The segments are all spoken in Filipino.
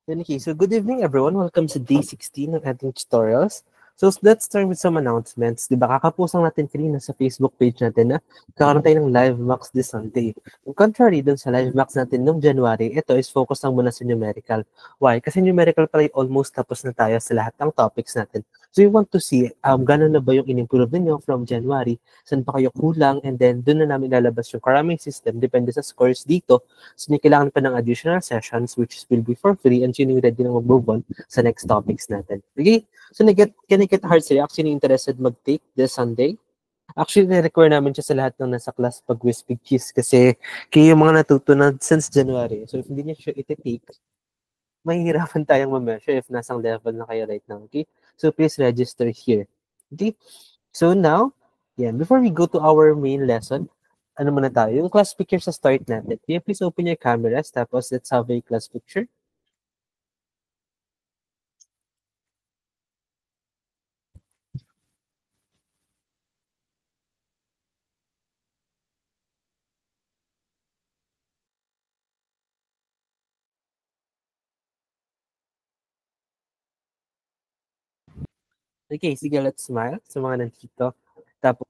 Okay, so good evening everyone. Welcome to day 16 ng ating tutorials. So let's start with some announcements. Di ba kakapusang natin kanina sa Facebook page natin na kakaroon tayo ng live max this Sunday. In contrary dun sa live max natin noong January, ito is focus lang muna sa numerical. Why? Kasi numerical pala almost tapos na tayo sa lahat ng topics natin. So you want to see gano'n na ba yung in-improve ninyo from January, saan pa kayo kulang, and then dun na namin lalabas yung karaming system depende sa scores dito. So, may kailangan pa ng additional sessions which will be for free and sino yung ready na mag-move on sa next topics natin. Okay? So, can I get hard react? Sino interested mag-take this Sunday? Actually, na-require namin siya sa lahat ng nasa class pag with Big Cheese kasi kayo yung mga natutunan since January. So, if hindi niya siya iti-take, mahihirapan tayong ma-measure if nasang level na kayo right now. Okay? So, please register here. Okay? So, now, before we go to our main lesson, ano muna tayo? Yung class picture sa start natin. Can you please open your cameras tapos let's have a class picture? Okay, sige, let's smile sa mga nandito. Tapos,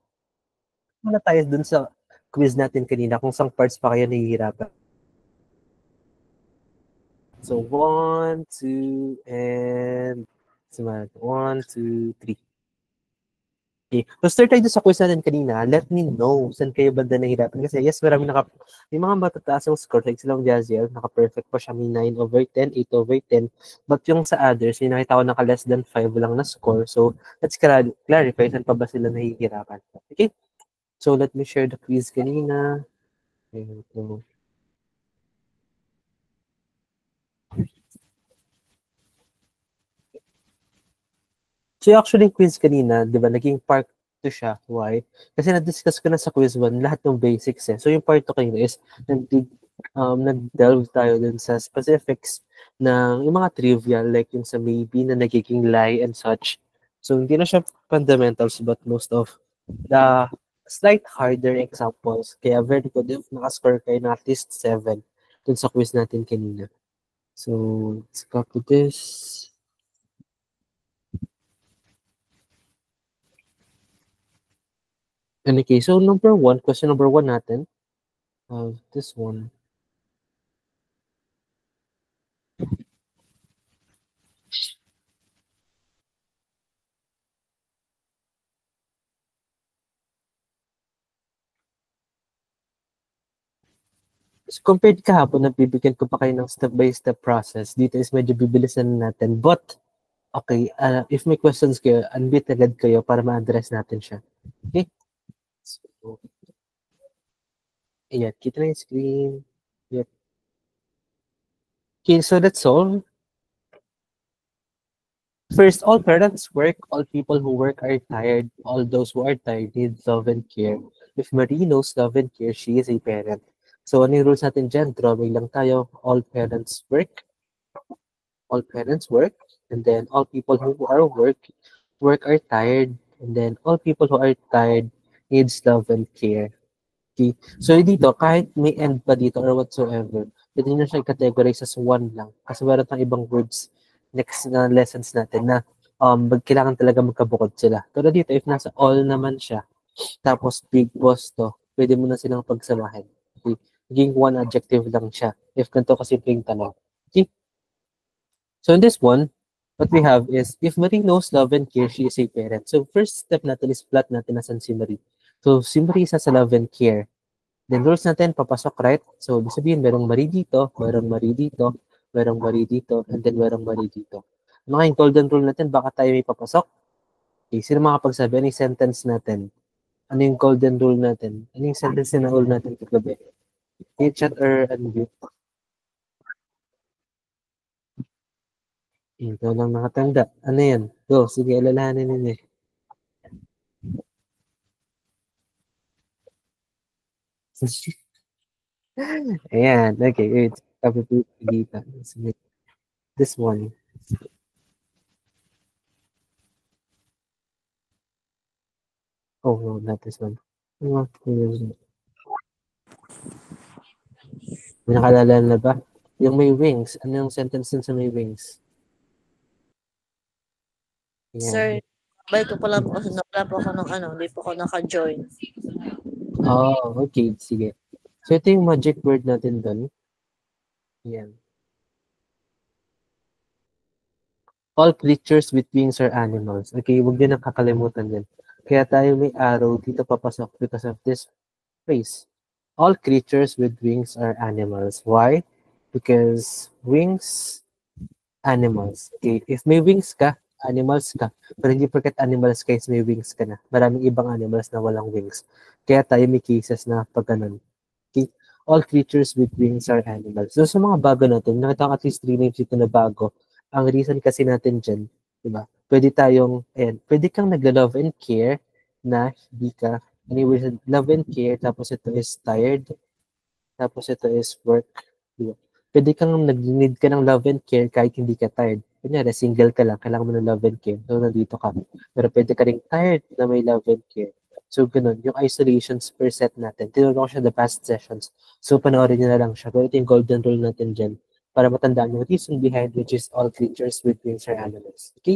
muna tayo dun sa quiz natin kanina kung saan parts pa kayo nahihirapan. So, 1, 2, and smile. 1, 2, 3. Okay. So, start tayo sa quiz natin kanina. Let me know saan kayo banda nahihirapan. Kasi yes, may mga matataas yung score. Like silang Jaziel, naka-perfect pa siya. May 9/10, 8/10. But yung sa others, may nakita ko naka-less than 5 lang na score. So, let's clarify saan pa ba sila nahihirapan. Okay? So, let me share the quiz kanina. Ito. So, actually, quiz kanina, di ba, naging part 2 siya. Why? Kasi na-discuss ko na sa quiz 1 lahat ng basics eh. So, yung part 2 kanina is nag-delve tayo dun sa specifics ng yung mga trivia, like yung sa maybe na nagiging lie and such. So, hindi na siya fundamentals, but most of the slight harder examples. Kaya very good if nakascore kayo na at least 7 dun sa quiz natin kanina. So, let's copy this. And okay, so question number 1 natin. This one. So compared kahapon, nagbibigyan ko pa kayo ng step-by-step process. Dito is medyo bibilisan natin. But, okay, if may questions kayo, unmute agad kayo para ma-address natin siya. Okay? So, ayan, kita na yung screen. Yep. Okay, so that's all. First, all parents work, all people who work are tired, all those who are tired need love and care. If Marie knows love and care, she is a parent. So, ano yung rules natin dyan? Drawing lang tayo. All parents work, and then all people who are work are tired, and then all people who are tired needs love and care. Okay? So, dito, kahit may end pa dito or whatsoever, pwede nyo siya i-categorize as one lang. Kasi meron pang ibang words next na lessons natin na kailangan talaga magkabukod sila. Pero dito, if nasa all naman siya, tapos big boss to, pwede mo na silang pagsamahin. Okay? Naging one adjective lang siya. If ganito kasimpleng tanong. Okay? So in this one, what we have is, if Marie knows love and care, she is a parent. So first step natin is plot natin nasan si Marie. So si Marie isa sa love and care. Then rules natin, papasok right? So ibig sabihin, merong Marie dito, merong Marie dito, merong Marie dito, and then merong Marie dito. Ano yung golden rule natin? Baka tayo may papasok? Okay, sino makapagsabi? Ano yung sentence natin? Ano yung golden rule natin? Ano yung sentence na rule natin kagabi? Okay, chat or unmute? Ito lang nakatanda. Ano yan? Go, sige, alalahanin ninyo. Ayan, okay, wait. Tapos dito. This one. Oh, no, not this one. May nakalala na ba? Yung may wings. Ano yung sentence dun sa may wings? Sir, Yan. balik ko pala po kasi wala po ako ng hindi po ako naka-join. Oh, okay. Sige. So, ito yung magic word natin dun. Yan. All creatures with wings are animals. Okay, huwag nyo nang kakalimutan yan. Kaya tayo may arrow dito papasok because of this phrase. All creatures with wings are animals. Why? Because wings, animals. Okay, if may wings ka, animals ka. Pero hindi porket animals ka is may wings ka na. Maraming ibang animals na walang wings. Kaya tayo may cases na pag ganun. Okay? All creatures with wings are animals. So sa mga bago natin, nakita ko at least 3 names dito na bago. Ang reason kasi natin dyan, di ba? Pwede tayong, ayan, pwede kang nagla-love and care na hindi ka, anyways, love and care, tapos ito is tired, tapos ito is work. Di ba? Pwede kang nag-need ka ng love and care kahit hindi ka tired. Kunyari, single ka lang, kailangan mo ng love and care. So, nandito ka. Pero pwede ka rin tired na may love and care. So, ganun. Yung isolations per set natin. Tinuro ko siya the past sessions. So, panoorin nyo na lang siya. Pero ito yung golden rule natin dyan para matandaan yung reason behind which is all creatures with wings are animals. Okay?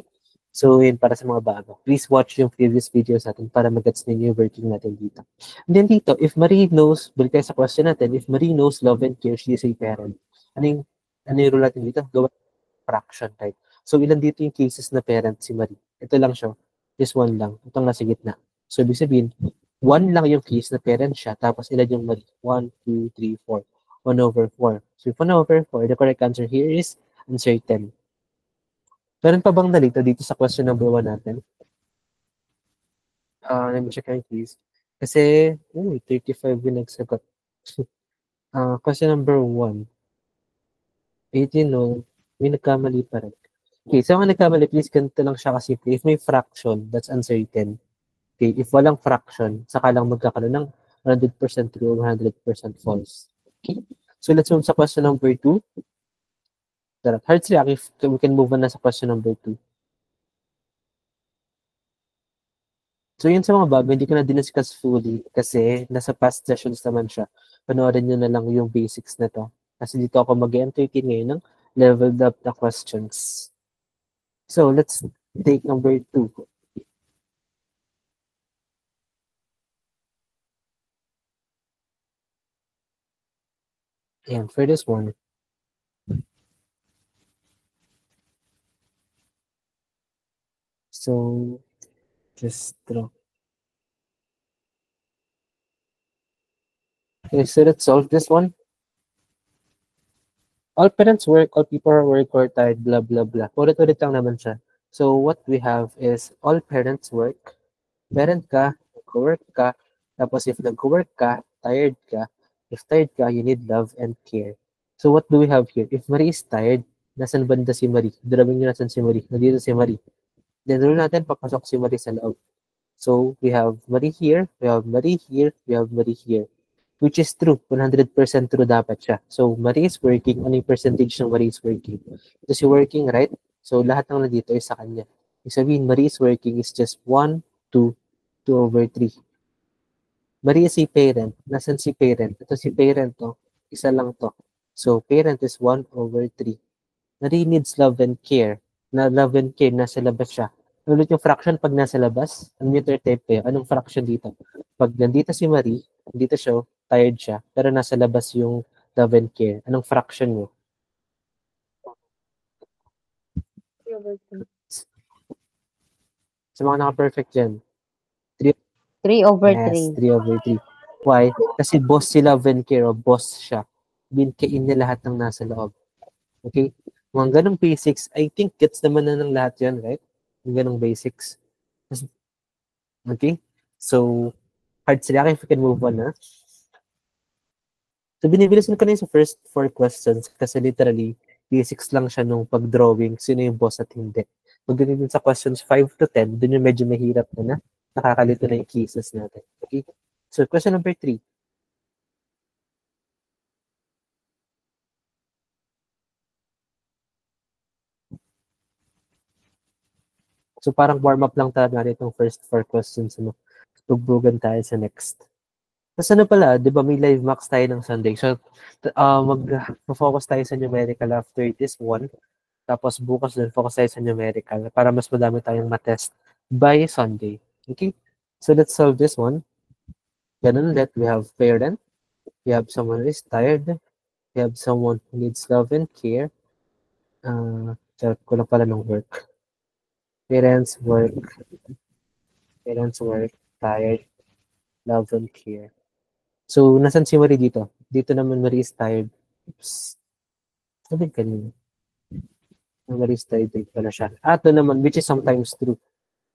So, yun para sa mga bago. Please watch yung previous videos natin para mag-gets ninyo yung working natin dito. And then dito, if Marie knows, balik tayo sa question natin, if Marie knows love and care, she is a parent. Ano yung rule natin dito? Gawa fraction type. So, ilan dito yung cases na parent si Marie? Ito lang siya. This one lang. Itong nasa gitna. So, ibig sabihin, one lang yung case na parent siya, tapos ilan yung Marie? 1, 2, 3, 4. 1 over 4. So, if 1 over 4, the correct answer here is uncertain. Meron pa bang nalito dito sa question number 1 natin? Let me check yung case. Kasi, 35 yung nagsagot. Question number 1. 18, no? May nagkamali pa rin. Okay, so ang nagkamali, please ganito lang siya kasi if may fraction, that's uncertain. Okay, if walang fraction, saka lang magkakaroon ng 100% true or 100% false. Okay, so let's move sa question number 2. Hard react if we can move on na sa question number 2. So yun sa mga bago, hindi ko na diniscuss fully kasi nasa past sessions naman siya. Panoorin nyo na lang yung basics na to. Kasi dito ako mag-entertain ngayon ng leveled up na questions. So let's take number 2. And for this one, so just draw. Okay, so let's solve this one. All parents work, all people are work or tired, blah, blah, blah. Ulit-ulit lang naman siya. So what we have is all parents work. Parent ka, nag-work ka. Tapos if nag-work ka, tired ka. If tired ka, you need love and care. So what do we have here? If Marie is tired, nasan banda si Marie? Drabing nyo nasan si Marie. Nandito si Marie. Then rule natin, papasok si Marie sa loob. So we have Marie here, we have Marie here, we have Marie here. Which is true, 100% true dapat siya. So Marie is working, ano yung percentage ng Marie is working? Ito si working, right? So lahat ng nandito is sa kanya. Ibig sabihin, Marie is working is just 1, 2, 2 over 3. Marie is si parent. Nasaan si parent? Ito si parent, to. Isa lang to. So parent is 1 over 3. Marie needs love and care. Na love and care, nasa labas siya. Ulit yung fraction pag nasa labas, ang meter type kayo. Anong fraction dito? Pag nandito si Marie, nandito siya, tired siya, pero nasa labas yung love and care. Anong fraction mo? Sa mga naka-perfect dyan. 3, 3 over yes, 3. 3 over 3. Why? Kasi boss si love and care, o boss siya. Binkain niya lahat ng nasa loob. Okay? Mga ganong basics, I think gets naman na ng lahat yan, right? Yung ganong basics. Okay? So, hard sila if we can move on, ha? So, binibilisan ko na yung sa first 4 questions kasi literally, basics lang siya nung pag-drawing, sino yung boss at hindi. Pagdating din sa questions 5 to 10, dun yung medyo mahirap na nakakalito na yung cases natin. Okay? So, question number 3. So, parang warm-up lang talaga natin itong first 4 questions. Ano? Tugbugan tayo sa next. Tapos ano pala, di ba may live max tayo ng Sunday. So, mag-focus tayo sa numerical after this one. Tapos bukas din, focus tayo sa numerical para mas madami tayong matest by Sunday. Okay? So, let's solve this one. Ganun ulit, we have parent. We have someone who is tired. We have someone who needs love and care. Charot ko lang pala ng work. Parents work. Parents work. Tired. Love and care. So, nasan si Marie dito? Dito naman Marie is tired. Oops. Sabi kanina. Marie is tired din pala siya. Ito naman, which is sometimes true.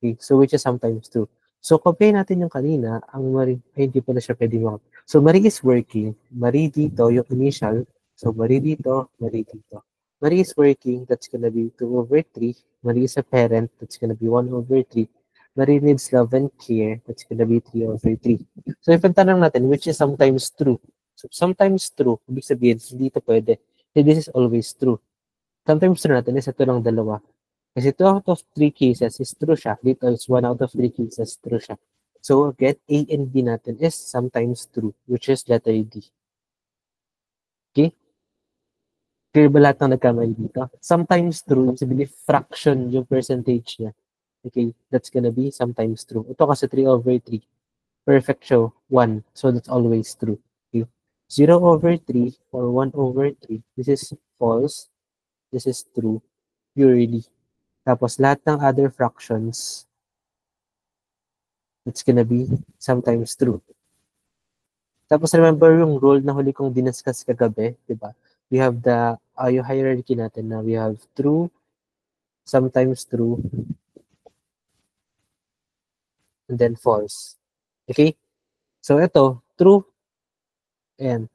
Okay, so which is sometimes true. So, compare natin yung kanina, ang Marie, ay hindi pala siya pwede mo. So, Marie is working. Marie dito, yung initial. So, Marie dito, Marie dito. Marie is working, that's gonna be 2/3. Marie is a parent, that's gonna be 1/3. Marie needs love and care, that's gonna be 3/3. So, if tanong natin, which is sometimes true. So, sometimes true, ibig sabihin, hindi ito pwede. So, this is always true. Sometimes true natin is ito lang dalawa. Kasi 2 out of 3 cases is true siya. Dito is 1 out of 3 cases true siya. So, again, A and B natin is sometimes true, which is letter D. Okay? Clear ba lahat ng nagkamali dito? Sometimes true, sabihin fraction yung percentage niya. Okay? That's gonna be sometimes true. Ito kasi 3/3. Perfect show, 1. So, that's always true. Okay? 0/3 or 1/3. This is false. This is true. Purely. Tapos, lahat ng other fractions, it's gonna be sometimes true. Tapos remember yung rule na huli kong dinascuss kagabi, di ba? We have the yung hierarchy natin na we have true, sometimes true, and then false. Okay? So ito, true, and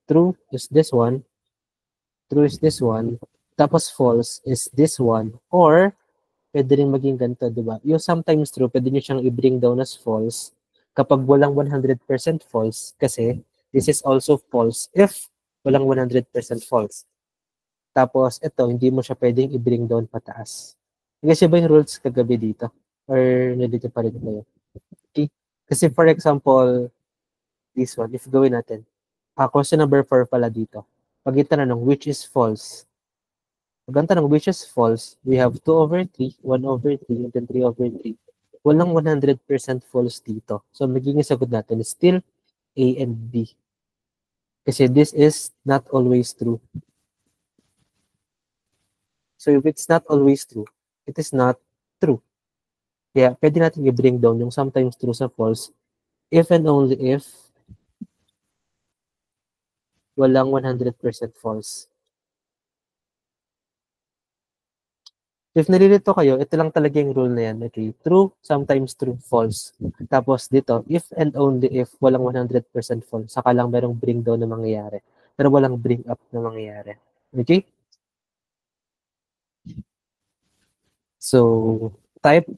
true is this one, true is this one, tapos false is this one, or pwede rin maging ganito, di ba? Yung sometimes true, pwede nyo siyang i-bring down as false kapag walang 100% false kasi this is also false if walang 100% false. Tapos ito, hindi mo siya pwedeng i-bring down pataas. Kasi ba yung rules kagabi dito? Or nandito pa rin kayo? Okay? Kasi for example, this one, if gawin natin, question number 4 pala dito. Pag itanong, which is false? Pag ang tanong, which is false, we have 2/3, 1/3, and then 3/3. Walang 100% false dito. So, magiging sagot natin is still A and B. Kasi this is not always true. So, if it's not always true, it is not true. Kaya, pwede natin i-bring down yung sometimes true sa false if and only if walang 100% false. If nalilito kayo, ito lang talaga yung rule na yan. Okay? True, sometimes true, false. Tapos dito, if and only if walang 100% false, saka lang merong bring down na mangyayari. Pero walang bring up na mangyayari. Okay? So, type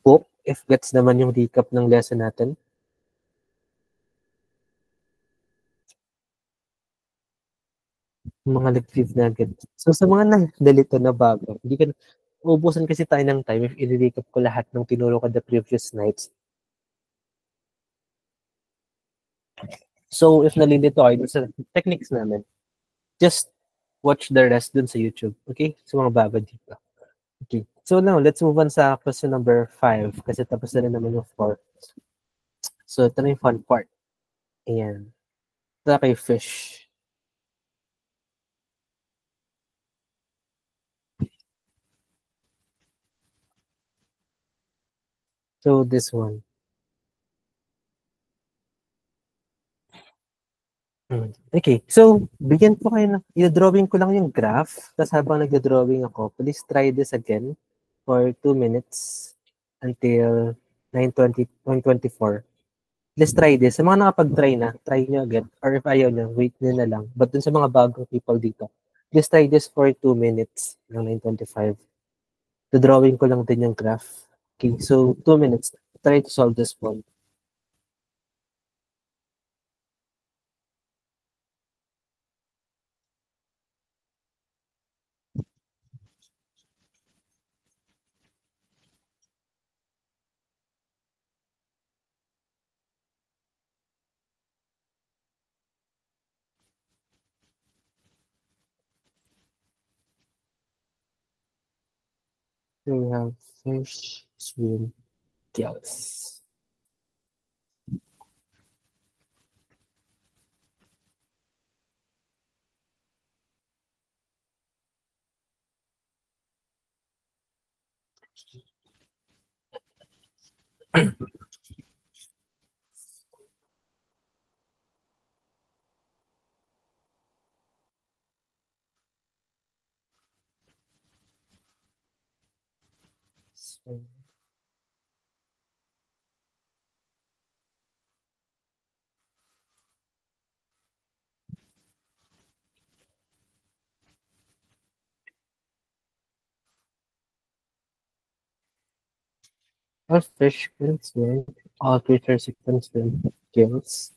book if gets naman yung recap ng lesson natin. Mga nag-live nugget. So, sa mga nalilito na bago, hindi ka ubusan kasi tayo ng time if i-recap ko lahat ng tinuro ko the previous nights. So, if nalilito kayo sa techniques namin, just watch the rest dun sa YouTube. Okay? So, mga bago dito. Okay. So, now, let's move on sa question number 5 kasi tapos na rin naman yung 4. So, ito na yung fun part. Ayan. Ito kay fish. So, this one. Okay. So, bigyan po kayo ng, i-drawing ko lang yung graph. Tapos habang nag-drawing ako, please try this again for 2 minutes until 9:20, 9:24. Let's try this. Sa mga nakapag-try na, try nyo again. Or if ayaw nyo, wait nyo na lang. But dun sa mga bagong people dito, just try this for 2 minutes ng 9:25. The drawing ko lang din yung graph. Okay, so 2 minutes. Try to solve this one. Here we have fish, swim, gills. Swim. All fish can swim. All creatures can swim. Gills.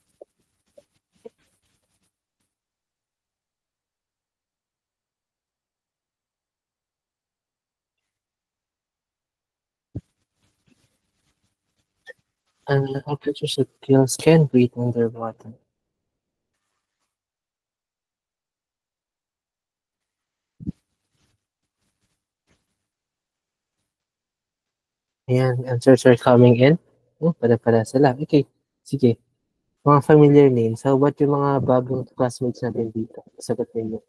And all creatures with gills can breathe underwater. Ayan, answers are coming in. Oh, para sila. Okay, sige. Mga familiar names. How about yung mga bagong classmates natin dito? Sagot ninyo.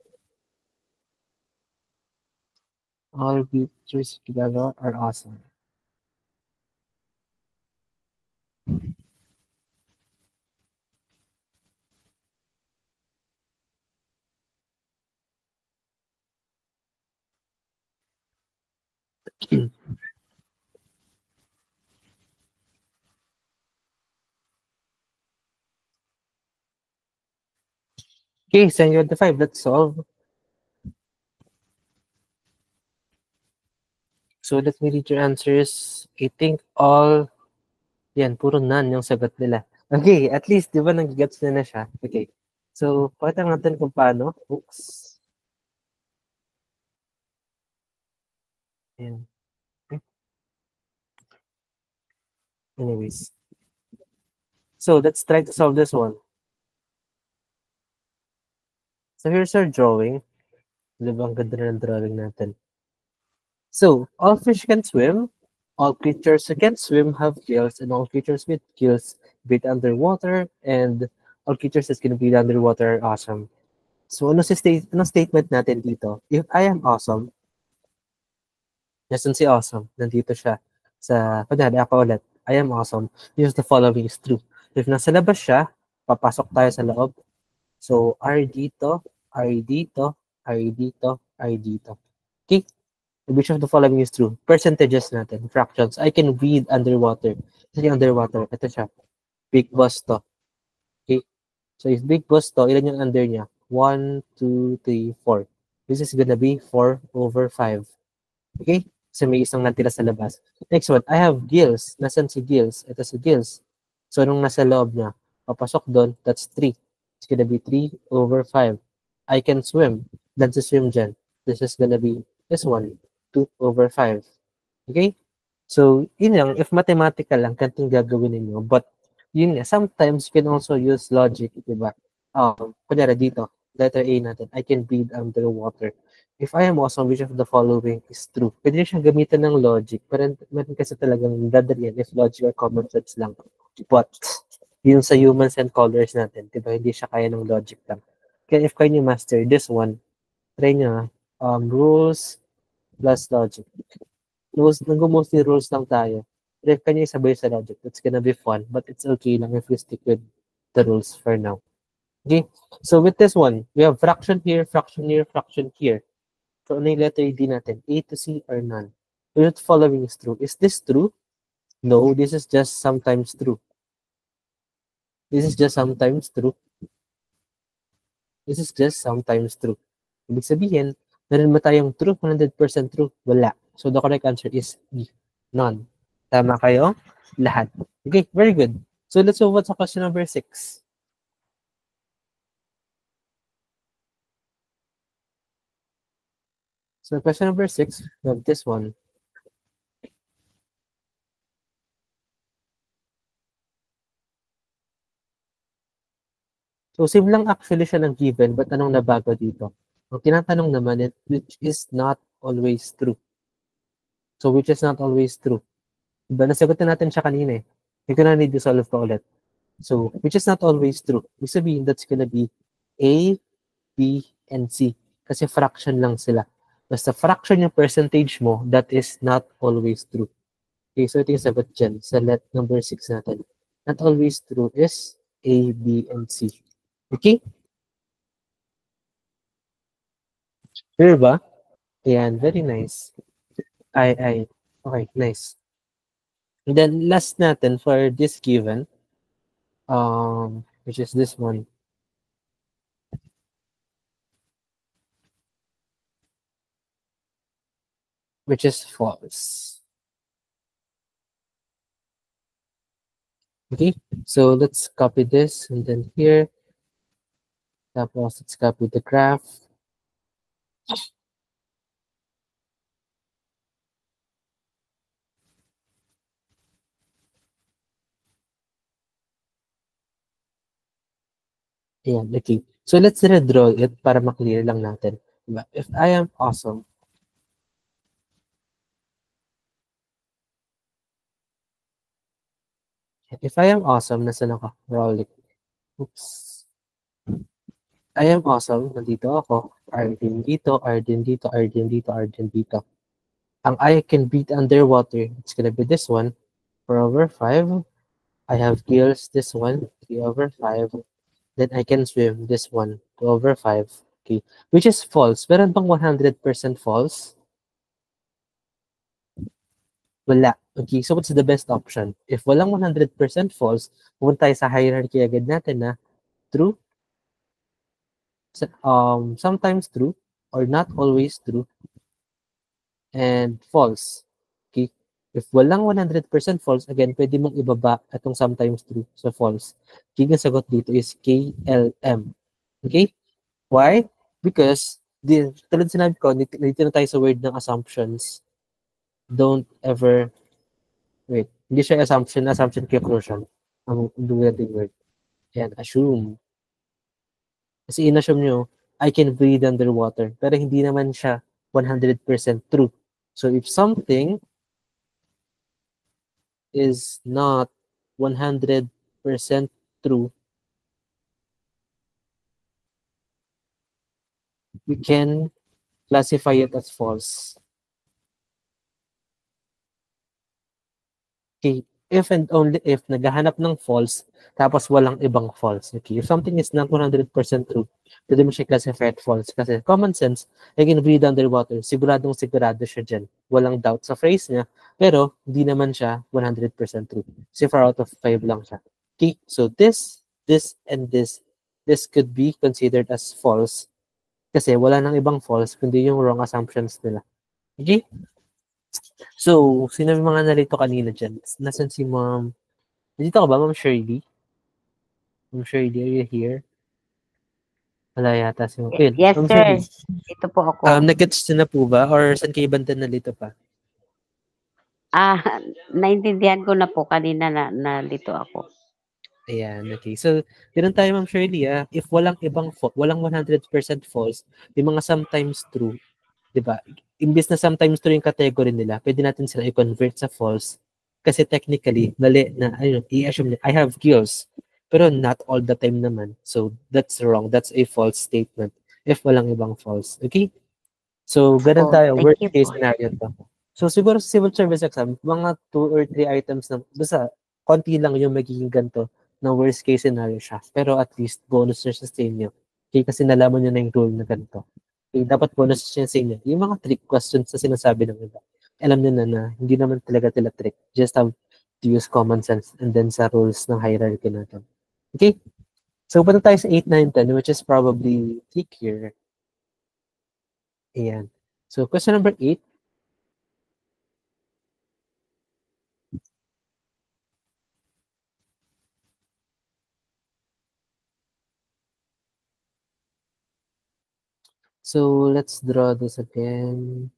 All creatures together are awesome. Okay, send you the 5. Let's solve. So let me read your answers. I think all, yan, puro none yung sagot nila. Okay, at least, di ba, nag-gets na siya? Okay. So, pakita natin kung paano. Oops. Ayan. Anyways. So, let's try to solve this one. So, here's our drawing. Di ba, ang ganda na ng drawing natin. So, all fish can swim. All creatures who can swim have gills, and all creatures with gills breathe underwater, and all creatures that can breathe underwater are awesome. So, ano statement natin dito? If I am awesome, nasan si awesome? Nandito siya. Kunyari, ako ulit. I am awesome. Use the following is true. If nasa labas siya, papasok tayo sa loob. So, R dito, R dito, R dito, R dito. Okay? Which of the following is true? Percentages natin, fractions. I can breathe underwater. Kasi underwater, ito siya. Big boss to. Okay? So if big boss to, ilan yung under niya? 1, 2, 3, 4. This is gonna be 4 over 5. Okay? So may isang natira sa labas. Next one, I have gills. Nasaan si gills? Ito si gills. So nung nasa loob niya, papasok doon, that's 3. It's gonna be 3 over 5. I can swim. That's a swim dyan. This is gonna be this one, 2 over 5. Okay? So, yun lang, if mathematical lang, ganito yung gagawin ninyo. But, yun nga, sometimes you can also use logic, di ba? Kunyari dito, letter A natin, I can breathe underwater. If I am awesome, which of the following is true? Pwede rin siyang gamitan ng logic, pero meron kasi talagang dadalian if logic or common sense lang. But, yun sa humans and colors natin, di ba? Hindi siya kaya ng logic lang. Kaya if kayo nyo master this one, try nyo, rules plus logic. Mostly rules lang tayo. Pero if kanya isabay sa logic, it's gonna be fun. But it's okay lang if we stick with the rules for now. Okay? So with this one, we have fraction here, fraction here, fraction here. So ano yung letter D natin? A to C or none? The following is true. Is this true? No, this is just sometimes true. This is just sometimes true. This is just sometimes true. Ibig sabihin, meron ba tayong true, 100% true? Wala. So the correct answer is B. None. Tama kayo? Lahat. Okay, very good. So let's move on sa question number 6. So question number 6, we have this one. So same lang actually siya ng given, but anong nabago dito? Ang tinatanong naman, which is not always true. So, which is not always true. Diba, nasagot na natin siya kanina eh. Hindi ko na need to solve pa ulit. So, which is not always true. Ibig sabihin, that's gonna be A, B, and C. Kasi fraction lang sila. Basta fraction yung percentage mo, that is not always true. Okay, so ito yung sagot dyan sa let number 6 natin. Not always true is A, B, and C. Okay? Clear ba? Ayan, very nice. I. Okay, nice. And then last natin for this given, which is this one. Which is false. Okay, so let's copy this and then here. Tapos let's copy the graph. Ayan, okay. So let's redraw it para maklear lang natin. Diba? If I am awesome, nasan ako? Rolling. Oops. I am awesome, nandito ako. Arden dito, Arden dito, Arden dito, Arden dito. Ang I can breathe underwater, it's gonna be this one, 4 over 5. I have gills, this one, 3 over 5. Then I can swim, this one, 2 over 5. Okay, which is false. Meron bang 100% false? Wala. Okay, so what's the best option? If walang 100% false, pumunta tayo sa hierarchy agad natin na true, sometimes true, or not always true, and false. Okay? If walang 100% false, again, pwede mong ibaba itong sometimes true sa false. Okay, ang sagot dito is KLM. Okay? Why? Because, tulad sinabi ko, dito na tayo sa word ng assumptions. Don't ever, wait, hindi siya assumption conclusion. Ang dumating word. Ayan, assume. Kasi in-assume nyo, I can breathe underwater. Pero hindi naman siya 100% true. So if something is not 100% true, we can classify it as false. Okay, if and only if naghahanap ng false, tapos walang ibang false. Okay, if something is not 100% true, pwede mo siya classify as false. Kasi common sense, I can breathe underwater. Siguradong sigurado siya dyan. Walang doubt sa phrase niya, pero hindi naman siya 100% true. Kasi 4 out of 5 lang siya. Okay, so and this could be considered as false kasi wala nang ibang false kundi yung wrong assumptions nila. Okay? So, sino yung mga narito kanina dyan? Nasaan si Ma'am? Nandito ka ba, Ma'am Shirley? Ma'am Shirley, are you here? Wala yata si Ma'am. Ayun, Yes, Ma'am sir. Shirley. Ito po ako. Nag-gets na po ba? Or saan kayo banda nalito pa? Naintindihan ko na po kanina na nalito ako. Ayan, okay. So, ganun tayo, Ma'am Shirley, if walang walang 100% false, may mga sometimes true, di ba? Imbis na sometimes true yung category nila, pwede natin sila i-convert sa false. Kasi technically, mali na, i-assume na, I have skills. Pero not all the time naman. So, that's wrong. That's a false statement. If walang ibang false. Okay? So, ganun tayo. Thank Worst you case po. scenario to. So, siguro sa civil service exam, mga 2 or 3 items na, basta, konti lang yung magiging ganito na worst case scenario siya. Pero at least, bonus na siya sa inyo. Okay, kasi nalaman nyo na yung rule na ganito. Okay, dapat bonus siya sa inyo. Yung mga trick questions na sinasabi ng iba. Alam nyo na hindi naman talaga tila trick. Just have to use common sense and then sa rules ng hierarchy natin. Okay? So, punta tayo sa 8, 9, 10, which is probably trickier. Ayan. So, question number 8. So, let's draw this again.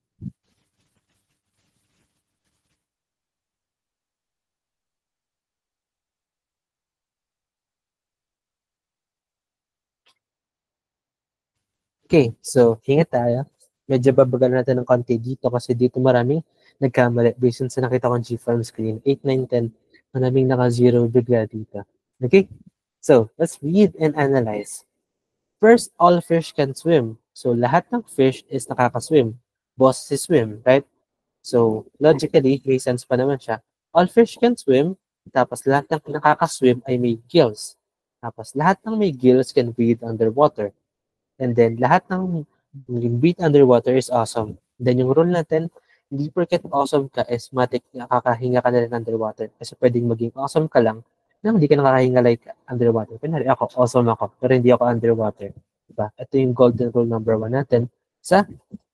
Okay, so, hinga tayo. medyo babagal natin ng konti dito kasi dito maraming nagkamali based on sa nakita kong G-form screen. 8, 9, 10, maraming naka-0 bigla dito. Okay? So, let's read and analyze. First, all fish can swim. So, lahat ng fish is nakakaswim. Boss si swim, right? So, logically, may sense pa naman siya. All fish can swim, tapos lahat ng nakakaswim ay may gills. Tapos lahat ng may gills can breathe underwater. And then lahat ng breathe underwater is awesome. Then yung rule natin, hindi porket awesome ka is matik nakakahinga ka na rin underwater. Kasi pwedeng maging awesome ka lang na hindi ka nakakahinga like underwater. Kunwari ako, awesome ako, pero hindi ako underwater. Diba? Ito yung golden rule number 1 natin. Sa,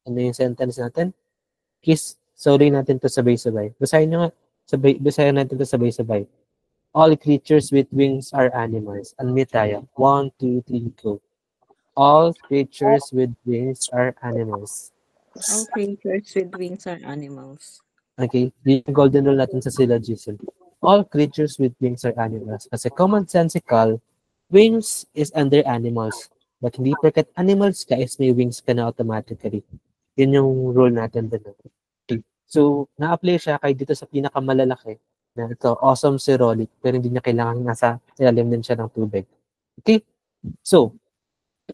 ano yung sentence natin? Kiss, sorry natin to sabay-sabay. Basahin nyo nga, basahin natin to sabay-sabay. All creatures with wings are animals. Unmute tayo. 1, 2, 3, go. All creatures with wings are animals. All creatures with wings are animals. Okay, yung golden rule natin sa syllogism. All creatures with wings are animals. Kasi commonsensical, wings is under animals. But hindi porket animals ka is may wings ka na automatically. Yun yung rule natin din. Okay. So, na-apply siya kay dito sa pinakamalalaki na ito, awesome si Rolly, pero hindi niya kailangan nasa ilalim din siya ng tubig. Okay? So,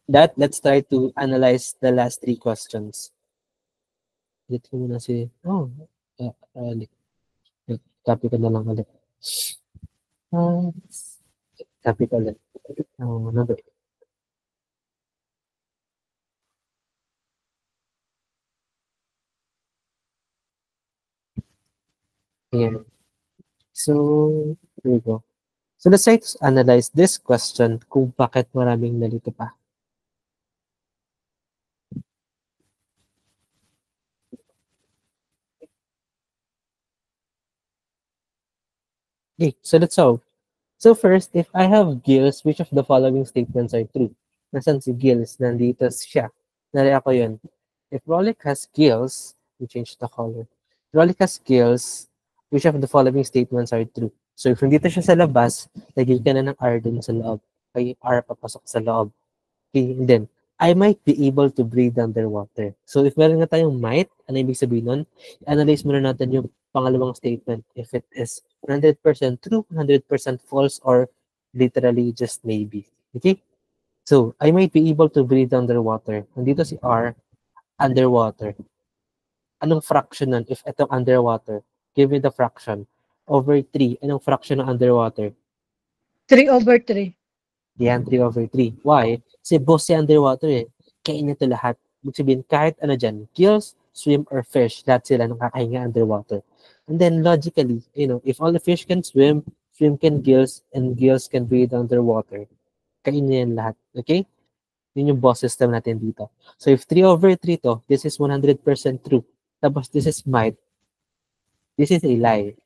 let's try to analyze the last 3 questions. Dito muna si, Rolly. Copy ko na lang ulit. Copy ko ulit. Number 8. Ayan. So, here we go. So, let's try to analyze this question kung bakit maraming nalito pa. Okay, so let's solve. So first, if I have gills, which of the following statements are true? Nasaan si gills? Nandito siya. Nari ako yun. If Rollick has gills, we change the color. If Rollick has gills, which of the following statements are true? So if nandito siya sa labas, lagay ka na ng R dun sa loob. Kay R papasok sa loob. Okay, and then, I might be able to breathe underwater. So if meron nga tayong might, ano ibig sabihin nun? I-analyze muna natin yung pangalawang statement. If it is 100% true, 100% false, or literally just maybe. Okay? So, I might be able to breathe underwater. Nandito si R, underwater. Anong fraction nun if itong underwater? Give me the fraction. Over 3. Anong fraction ng underwater? 3/3. Yan, 3/3. Why? Kasi boss si underwater eh. Kain niya ito lahat. Ibig sabihin, kahit ano dyan, gills, swim, or fish, lahat sila nakakahinga underwater. And then, logically, if all the fish can swim, swim can gills, and gills can breathe underwater. Kain niya yan lahat. Okay? Yun yung boss system natin dito. So, if 3/3 to, this is 100% true. Tapos, this is might. This is a lie.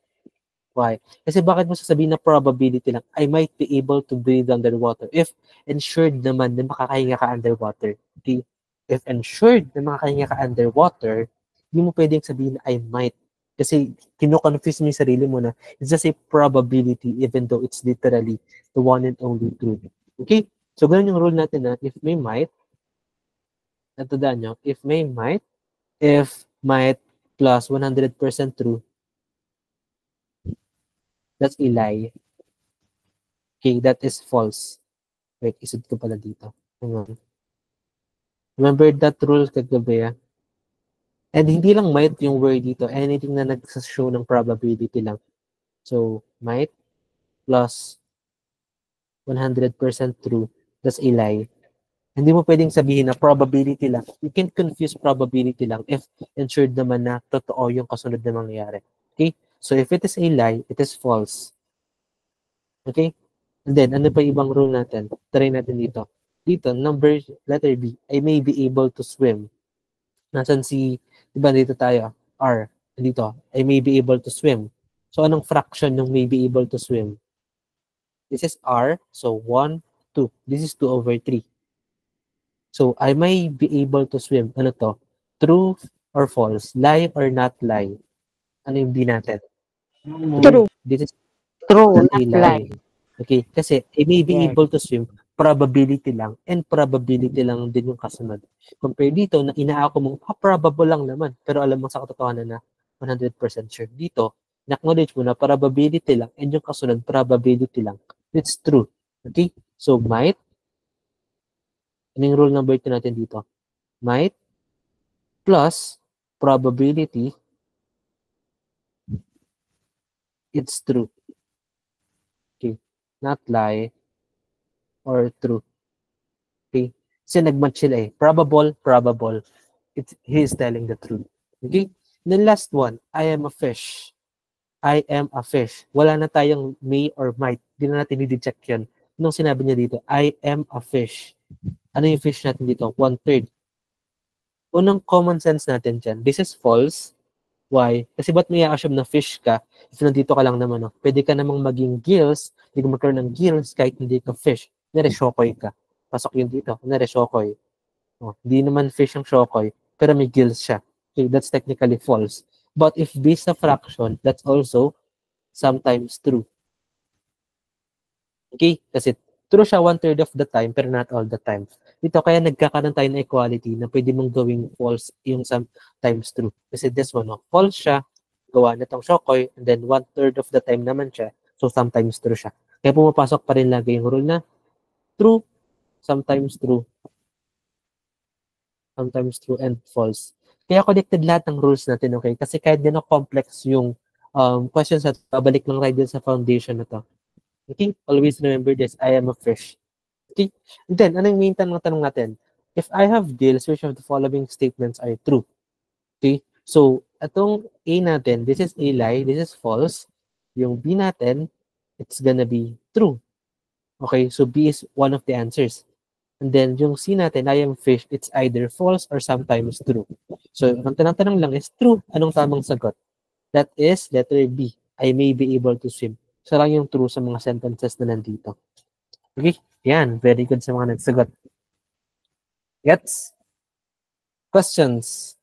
Why? Kasi bakit mo sasabihin na probability lang, I might be able to breathe underwater if ensured naman na makakahinga ka underwater. Okay? If ensured na makakahinga ka underwater, hindi mo pwedeng sabihin na I might. Kasi kino-confuse mo yung sarili mo na it's just a probability even though it's literally the one and only truth. Okay? So, ganun yung rule natin na if may might, natandaan nyo, if might plus 100% true, that's a lie. Okay, that is false. Wait, isod ko pala dito. Hang on. Remember that rule kagabi, ah? And hindi lang might yung word dito. Anything na nag-show ng probability lang. So, might plus 100% true, that's a lie. Hindi mo pwedeng sabihin na probability lang. You can't confuse probability lang if ensured naman na totoo yung kasunod na mangyayari. Okay? So, if it is a lie, it is false. Okay? And then, ano pa ibang rule natin? Try natin dito. Dito, letter B, I may be able to swim. Nasaan si, diba dito tayo, R. Dito, I may be able to swim. So, anong fraction yung may be able to swim? This is R, so 1, 2. This is 2/3. So, I may be able to swim. Ano to? True or false? Lie or not lie? Ano yung B natin? True. This is True, not a not lie. lie. Okay, kasi I may be able to swim, probability lang, and probability lang din yung kasunod. Compare dito na inaako mong probable lang naman, pero alam mo sa katotohanan na 100% sure. Dito, na-acknowledge mo na probability lang, and yung kasunod, probability lang. It's true. Okay? So, might, anong rule number 2 natin dito? Might plus probability, it's true. Okay? Not lie or true. Okay? Kasi nag-match sila eh. Probable, probable. He is telling the truth. Okay? The last one, I am a fish. I am a fish. Wala na tayong may or might. Hindi na natin i-check yan. Nung sinabi niya dito, I am a fish. Ano yung fish natin dito? 1/3. Unang common sense natin dyan, this is false. Why? Kasi ba't may assume na fish ka if nandito ka lang naman, no? Pwede ka namang maging gills, hindi ka magkaroon ng gills kahit hindi ka fish. Kunwari, shokoy ka. Pasok yun dito. Kunwari, shokoy. Oh, hindi naman fish ang shokoy, pero may gills siya. Okay, that's technically false. But if based sa fraction, that's also sometimes true. Okay? Kasi true siya 1/3 of the time, pero not all the time. Ito, kaya nagkakaroon tayo ng equality na pwede mong gawing false yung sometimes true. Kasi this one, no? False siya, gawa na itong shokoy, and then 1/3 of the time naman siya, so sometimes true siya. Kaya pumapasok pa rin lagi yung rule na true, sometimes true, and false. Kaya connected lahat ng rules natin, okay? Kasi kahit gano'n complex yung questions at babalik lang tayo sa foundation na to. Okay? Always remember this, I am a fish. Okay? And then, anong main tanong natin? If I have gills, which of the following statements are true? Okay? So, atong A natin, this is a lie, this is false. Yung B natin, it's gonna be true. Okay? So, B is one of the answers. And then, yung C natin, I am fish, it's either false or sometimes true. So, ang tinatanong lang is true. Anong tamang sagot? That is letter B. I may be able to swim. So, lang yung true sa mga sentences na nandito. Okay? Yan. Very good sa mga nagsagot. Gets? Questions?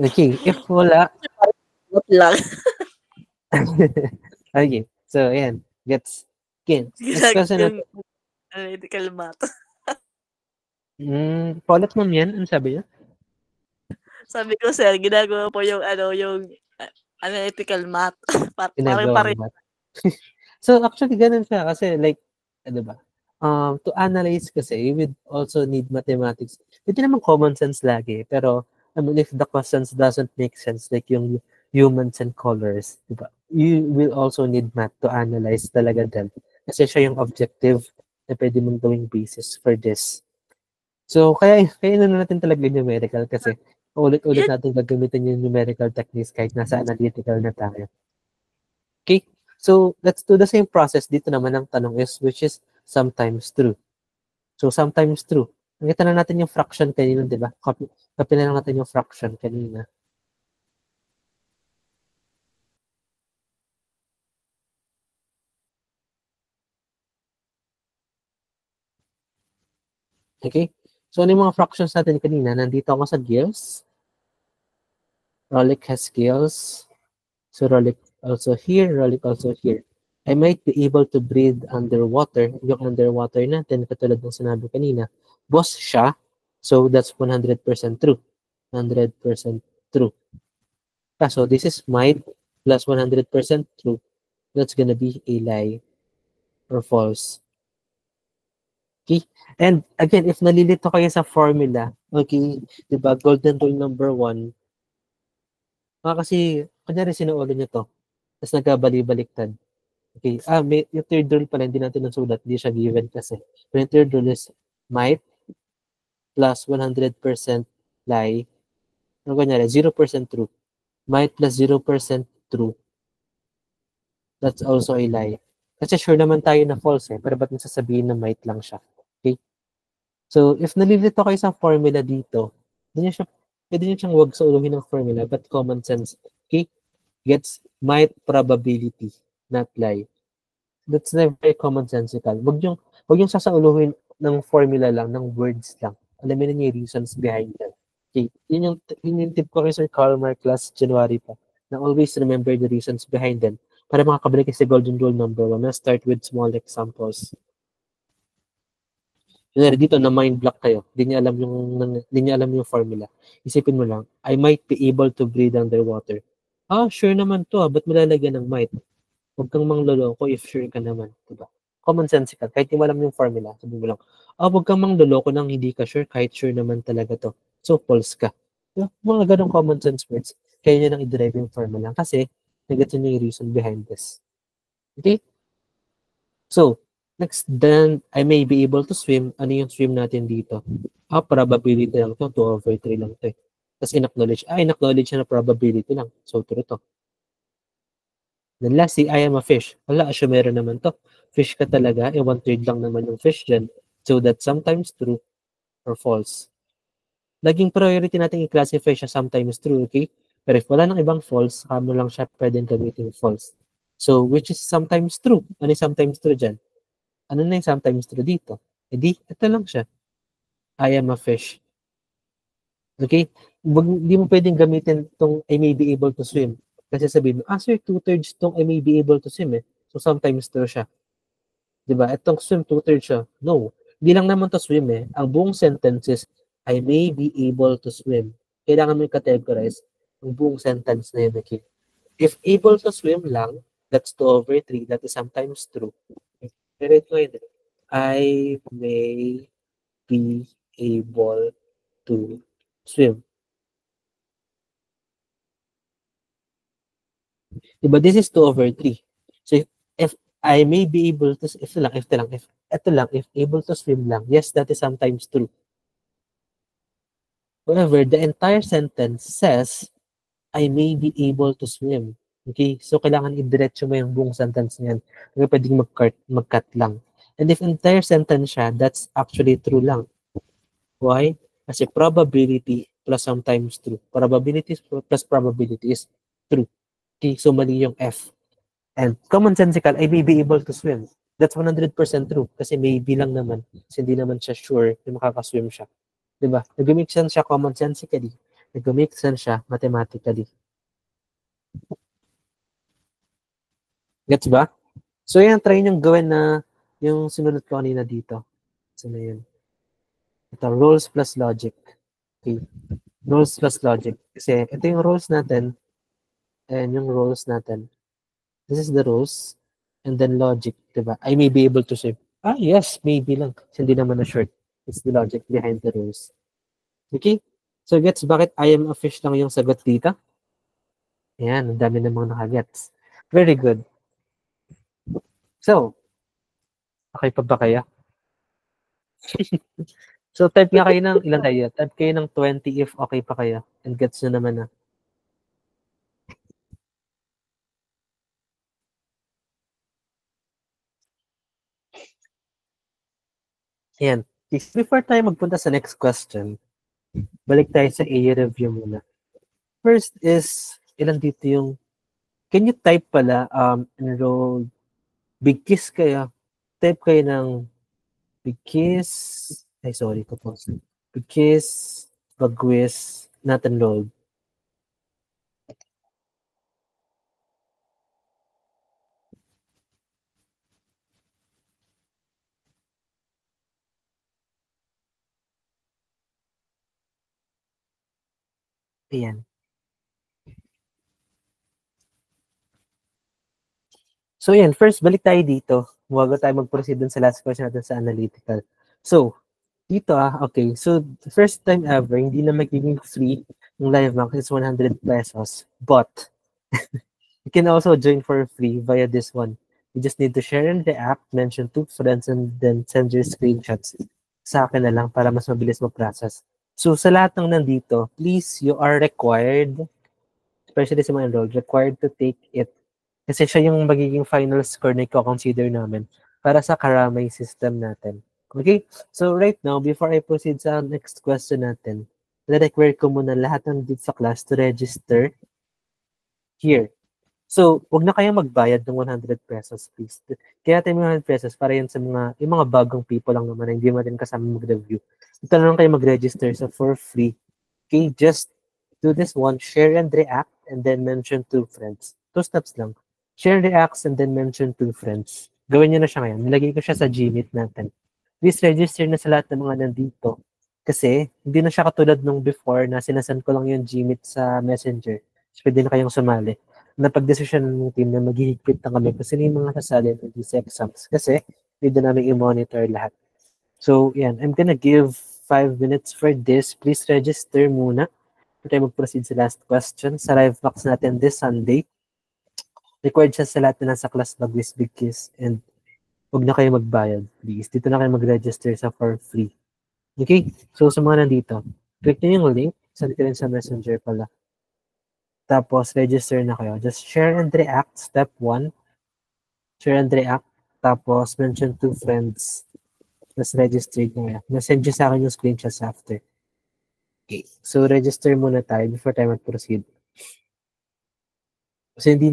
Okay. If wala, What lang. okay. So, ayan. Gets? Okay. Next question natin. Analytical math. Paulit mo yan. Ano sabi niya? Sabi ko, sir, ginagawa po yung analytical math. Parang Ginagawa pare. mo ba? So, actually, ganun siya. Kasi, like, ano ba? To analyze kasi, you would also need mathematics. Hindi naman common sense lagi. Pero, I mean, if the questions doesn't make sense, like yung humans and colors, diba? You will also need math to analyze talaga din. Kasi siya yung objective na pwede mong gawing basis for this. So, kaya na natin talaga yung numerical kasi ulit-ulit natin gagamitin yung numerical techniques kahit nasa analytical na tayo. Okay? So, let's do the same process. Dito naman ang tanong is, which is sometimes true. So, sometimes true. Nakita na natin yung fraction kanina, di ba? Copy na lang natin yung fraction kanina. Okay? So, ano yung mga fractions natin kanina? Nandito ako sa gills. Rolik has gills. So, Rolik also here, Rolik also here. I might be able to breathe underwater. Yung underwater natin, katulad ng sinabi kanina, boss siya. So, that's 100% true. 100% true. So, this is might plus 100% true. That's gonna be a lie or false. Okay? And again, if nalilito kayo sa formula, okay, diba, golden rule number 1, kasi, kunyari sinuulo nyo to, tapos nagkabali-baliktad. Okay, yung third rule pala, hindi natin nasulat, hindi siya given kasi. Pero yung third rule is might plus 100% lie. Ano kunyari, 0% true. Might plus 0% true. That's also a lie. Kasi sure naman tayo na false eh, pero ba't nasasabihin na might lang siya? Okay? So, if nalilito kayo sa formula dito, pwede nyo siyang wag sa uluhin ng formula, but common sense. Okay? Gets might probability, not lie. That's not very commonsensical. Wag yung sasauluhin ng formula lang, ng words lang. Alamin niyo yung reasons behind that. Okay? Yun yung tip ko kay Sir Karl Marx last January pa, na always remember the reasons behind them. Para makakabalik sa golden rule number 1, let's start with small examples. Kunwari dito na mind block kayo, hindi niya alam yung formula. Isipin mo lang, I might be able to breathe underwater. Sure naman to, ba't malalagyan ng might? Huwag kang mangloloko if sure ka naman, diba? Common sense ka, kahit hindi mo alam yung formula, sabi mo lang, huwag kang mangloloko nang hindi ka sure, kahit sure naman talaga to. So, false ka. Diba? Mga ganong common sense words, kaya nyo nang i-derive yung formula. Kasi, nagets nyo yung reason behind this. Okay? So, next, then, I may be able to swim. Ano yung swim natin dito? Probability lang to, 2/3 lang to. Tapos in-acknowledge na probability lang. So, true to. Then lastly, I am a fish. Wala, assume naman to. Fish ka talaga, 1/3 lang naman yung fish dyan. So, that's sometimes true or false. Laging priority natin i-classify siya sometimes true, okay? Pero if wala nang ibang false, mo lang siya pwedeng gamitin false. So, which is sometimes true. Ano yung sometimes true dyan? Ano na yung sometimes true dito? Ito lang siya. I am a fish. Okay? Hindi mo pwedeng gamitin itong I may be able to swim. Kasi sabihin mo, sir, 2/3 itong I may be able to swim eh. So, sometimes true siya. Diba? Itong swim, 2/3 siya. No. Hindi lang naman to swim eh. Ang buong sentence is, I may be able to swim. Kailangan mo i-categorize ang buong sentence na yun. Okay? If able to swim lang, that's 2/3. That is sometimes true. Pero ito yun. I may be able to swim. Diba? This is 2/3. So, if I may be able to, if able to swim lang, yes, that is sometimes true. However, the entire sentence says, I may be able to swim. Okay? So, kailangan i-diretso mo yung buong sentence niyan. Hindi pwedeng mag-cut lang. And if entire sentence siya, that's actually true lang. Why? Kasi probability plus sometimes true. Probability plus probability is true. Okay? So, mali yung F. And commonsensical, I may be able to swim. That's 100% true. Kasi maybe lang naman. Kasi hindi naman siya sure na makakaswim siya. Diba? Nag-make sense siya commonsensically. Nag-make sense siya mathematically. Gets ba? So, yan, try nyo gawin na yung sinunod ko kanina dito. So, na yun. Ito, rules plus logic. Okay. Rules plus logic. Kasi, ito yung rules natin. And yung rules natin. This is the rules. And then logic, diba? I may be able to swim. Yes, maybe lang. Kasi hindi naman na short. It's the logic behind the rules. Okay? So, gets bakit I am a fish lang yung sagot dito? Ayan, ang dami namang nakagets. Very good. So, okay pa ba kaya? So, type nga kayo ng, ilan tayo? Type kayo ng 20 if okay pa kayo. And gets nyo naman na. Ayan. Before tayo magpunta sa next question, balik tayo sa A review muna. First is, ilan dito yung, can you type pala, enrolled, big kiss kayo, type kayo ng big kiss, sorry ko po. Big kiss, bagwis, not enrolled. Ayan. So, yan. First, balik tayo dito. Bago tayo mag-proceed dun sa last question natin sa analytical. So, dito okay. So, the first time ever, hindi na magiging free yung live max is 100 pesos. But, you can also join for free via this one. You just need to share in the app, mention 2 friends, and then send your screenshots sa akin na lang para mas mabilis mag-process. So, sa lahat ng nandito, please, you are required, especially sa mga enrolled, required to take it. Kasi siya yung magiging final score na i-consider namin para sa Karamay system natin. Okay? So, right now, before I proceed sa next question natin, require ko muna lahat ng dito sa class to register here. So, wag na kayong magbayad ng 100 pesos, please. Kaya natin 100 pesos para yan sa yung mga bagong people lang naman na hindi mo din kasama mag-review. Ito na lang kayo mag-register so for free. Okay, just do this one, share and react, and then mention 2 friends. 2 steps lang. Share reacts and then mention two friends. Gawin nyo na siya ngayon. Nilagay ko siya sa Gmeet natin. Please register na sa lahat ng mga nandito. Kasi, hindi na siya katulad nung before na sinasan ko lang yung Gmeet sa Messenger. So, pwede na kayong sumali. Napag-desisyon ng team na maghihigpit na kami kasi yung mga sasali ng these exams. Kasi, pwede namin i-monitor lahat. So, yan. I'm gonna give 5 minutes for this. Please register muna. Kung tayo mag-proceed sa last question. Sa live box natin this Sunday. Required siya sa lahat na nasa class Bagwis Big Kiss. And huwag na kayo magbayad, please. Dito na kayo mag-register sa for free. Okay? So, sa mga nandito, click nyo yung link. Send ko rin sa Messenger pala. Tapos, register na kayo. Just share and react. Step 1. Share and react. Tapos, mention two friends. Tapos, register nyo yan. Nasend nyo sa akin yung screenshots after. Okay. So, register muna tayo before tayo mag-proceed. Kasi hindi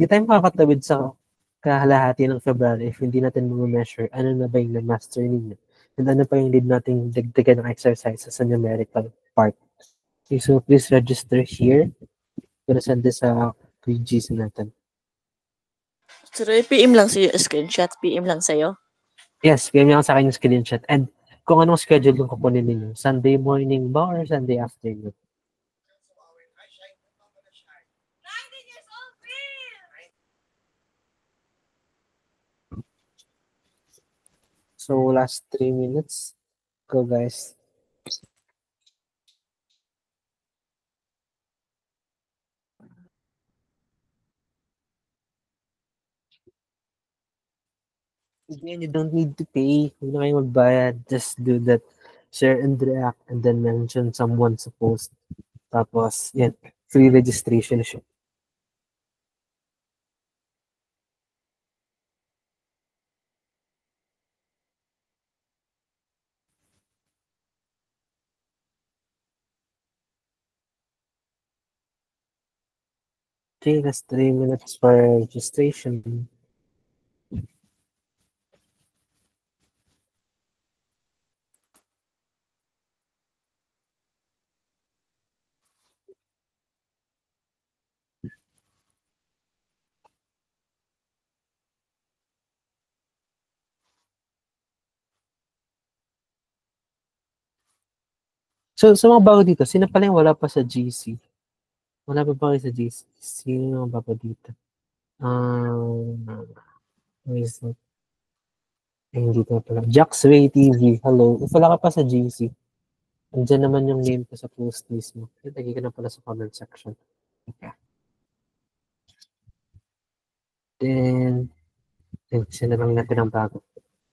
tayo makakatawid sa kahalahati ng February if hindi natin measure ano na ba yung na-master ninyo. And ano pa yung need nating dagdagan ng exercises sa numerical part. Okay, so please register here. Gonna send this sa PGC natin. So, PM lang sa'yo, screenshot. PM lang sa'yo. Yes, ganyan lang sa akin yung screenshot. And kung anong schedule yung kukunin ninyo. Sunday morning ba or Sunday afternoon? So, last 3 minutes. Go, guys. Again, you don't need to pay. Huwag na kayo magbayad. Just do that. Share and react and then mention someone sa post. Tapos, yan. Free registration siya. Okay, that's 3 minutes for registration. So, sa mga bago dito, sino pala yung wala pa sa GC? Wala pa ba kayo sa GC? Sino yung bago dito? Who is that? Ay, hindi ko pala. Jacksway TV. Hello. If wala ka pa sa GC, andyan naman yung name ko sa post mismo. Lagay ko na pala sa comment section. Okay. Then, sila lang natin ang bago.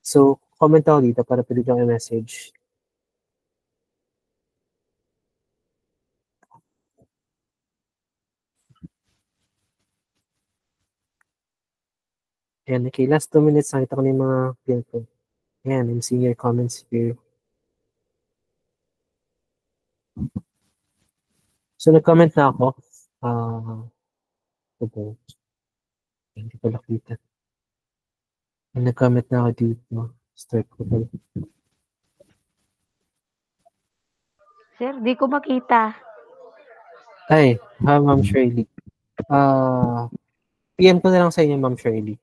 So, comment ako dito para pwede kang i-message. Ayan, okay. Last 2 minutes, nakita ko na yung mga pin ko. Ayan, I'm seeing your comments here. So, nag-comment na ako. Ito. Hindi ko nakita. Nag-comment na ako dito. Start ko pala. Sir, di ko makita. Ay, Ma'am Shirley. PM ko na lang sa inyo, Ma'am Shirley.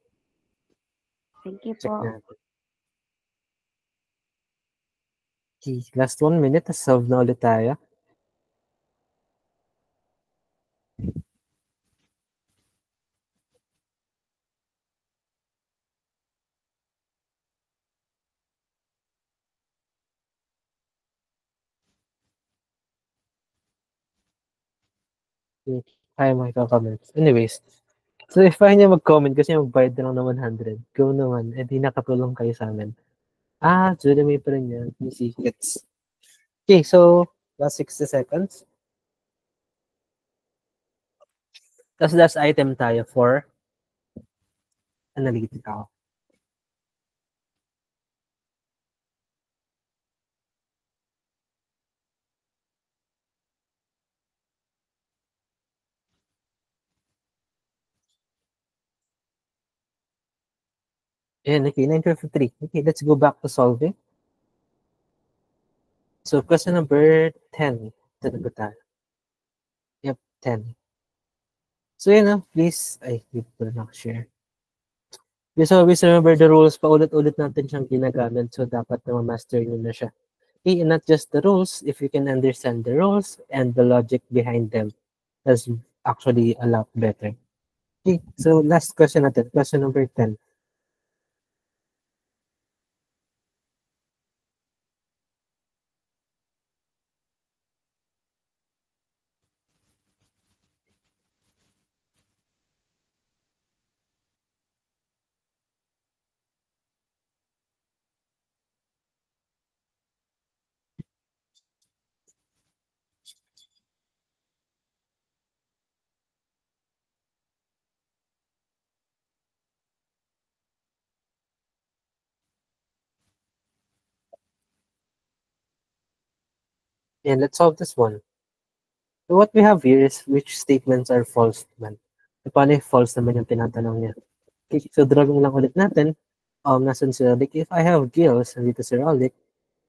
Thank you Check po. natin. Okay, last 1 minute. Solve na ulit tayo. Kaya makika-comment. Anyways, so if kaya niya mag-comment kasi magbayad na lang ng 100, go naman. Eh di nakatulong kayo sa amin. Julie may pa rin yan. May secrets. Okay, so last 60 seconds. Tapos last item tayo for analytical. Ayan, okay, 953. Okay, let's go back to solving. So, question number 10. Ito na ba tayo? Yep, 10. So yun please, hindi ko na share. Please always remember the rules, paulit-ulit natin siyang ginagamit, so dapat na ma-master nyo na siya. Okay, and not just the rules, if you can understand the rules and the logic behind them, that's actually a lot better. Okay, so last question natin, question number 10. And let's solve this one. So what we have here is which statements are false naman. So paano if false naman yung tinatanong niya? Okay, so drawing lang ulit natin. Nasan si Rolik? If I have gills, nandito si Rolik,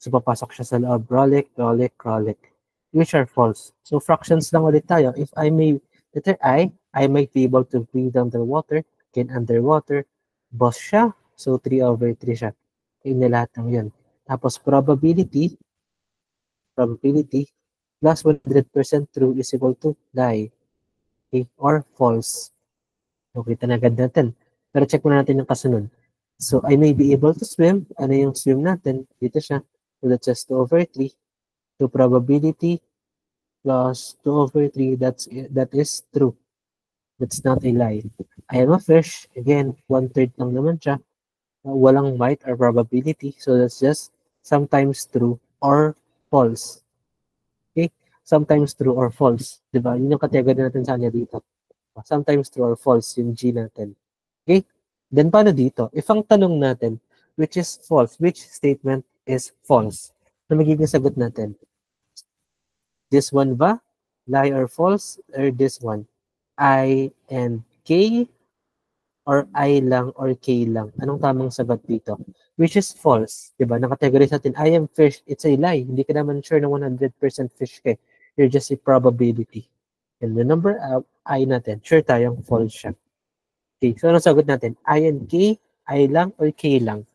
so papasok siya sa loob. Rolik, Rolik, Rolik. Which are false. So fractions lang ulit tayo. If I may, letter I might be able to breathe underwater. Again, underwater. Boss siya. So 3/3 siya. Okay, lahat ng yun. Tapos probability plus 100% true is equal to lie. Okay, or false. So, kita na agad natin. Pero check muna natin yung kasunod. So, I may be able to swim. Ano yung swim natin? Dito siya. So, that's just 2/3. So, probability plus 2/3, that is true. That's not a lie. I am a fish. Again, 1/3 lang naman siya. Walang might or probability. So, that's just sometimes true or false. Okay? Sometimes true or false. Diba? Yun yung category natin sa kanya dito. Sometimes true or false yung G natin. Okay? Then, paano dito? If ang tanong natin, which is false, which statement is false? Na magiging sagot natin? This one ba? Lie or false? Or this one? I and K? Or I lang or K lang? Anong tamang sagot dito? Which is false. Diba? Nakategorize natin, I am fish. It's a lie. Hindi ka naman sure na 100% fish ka. You're just a probability. And the number I natin, sure tayong false siya. Okay, so anong sagot natin? I and K, I lang or K lang?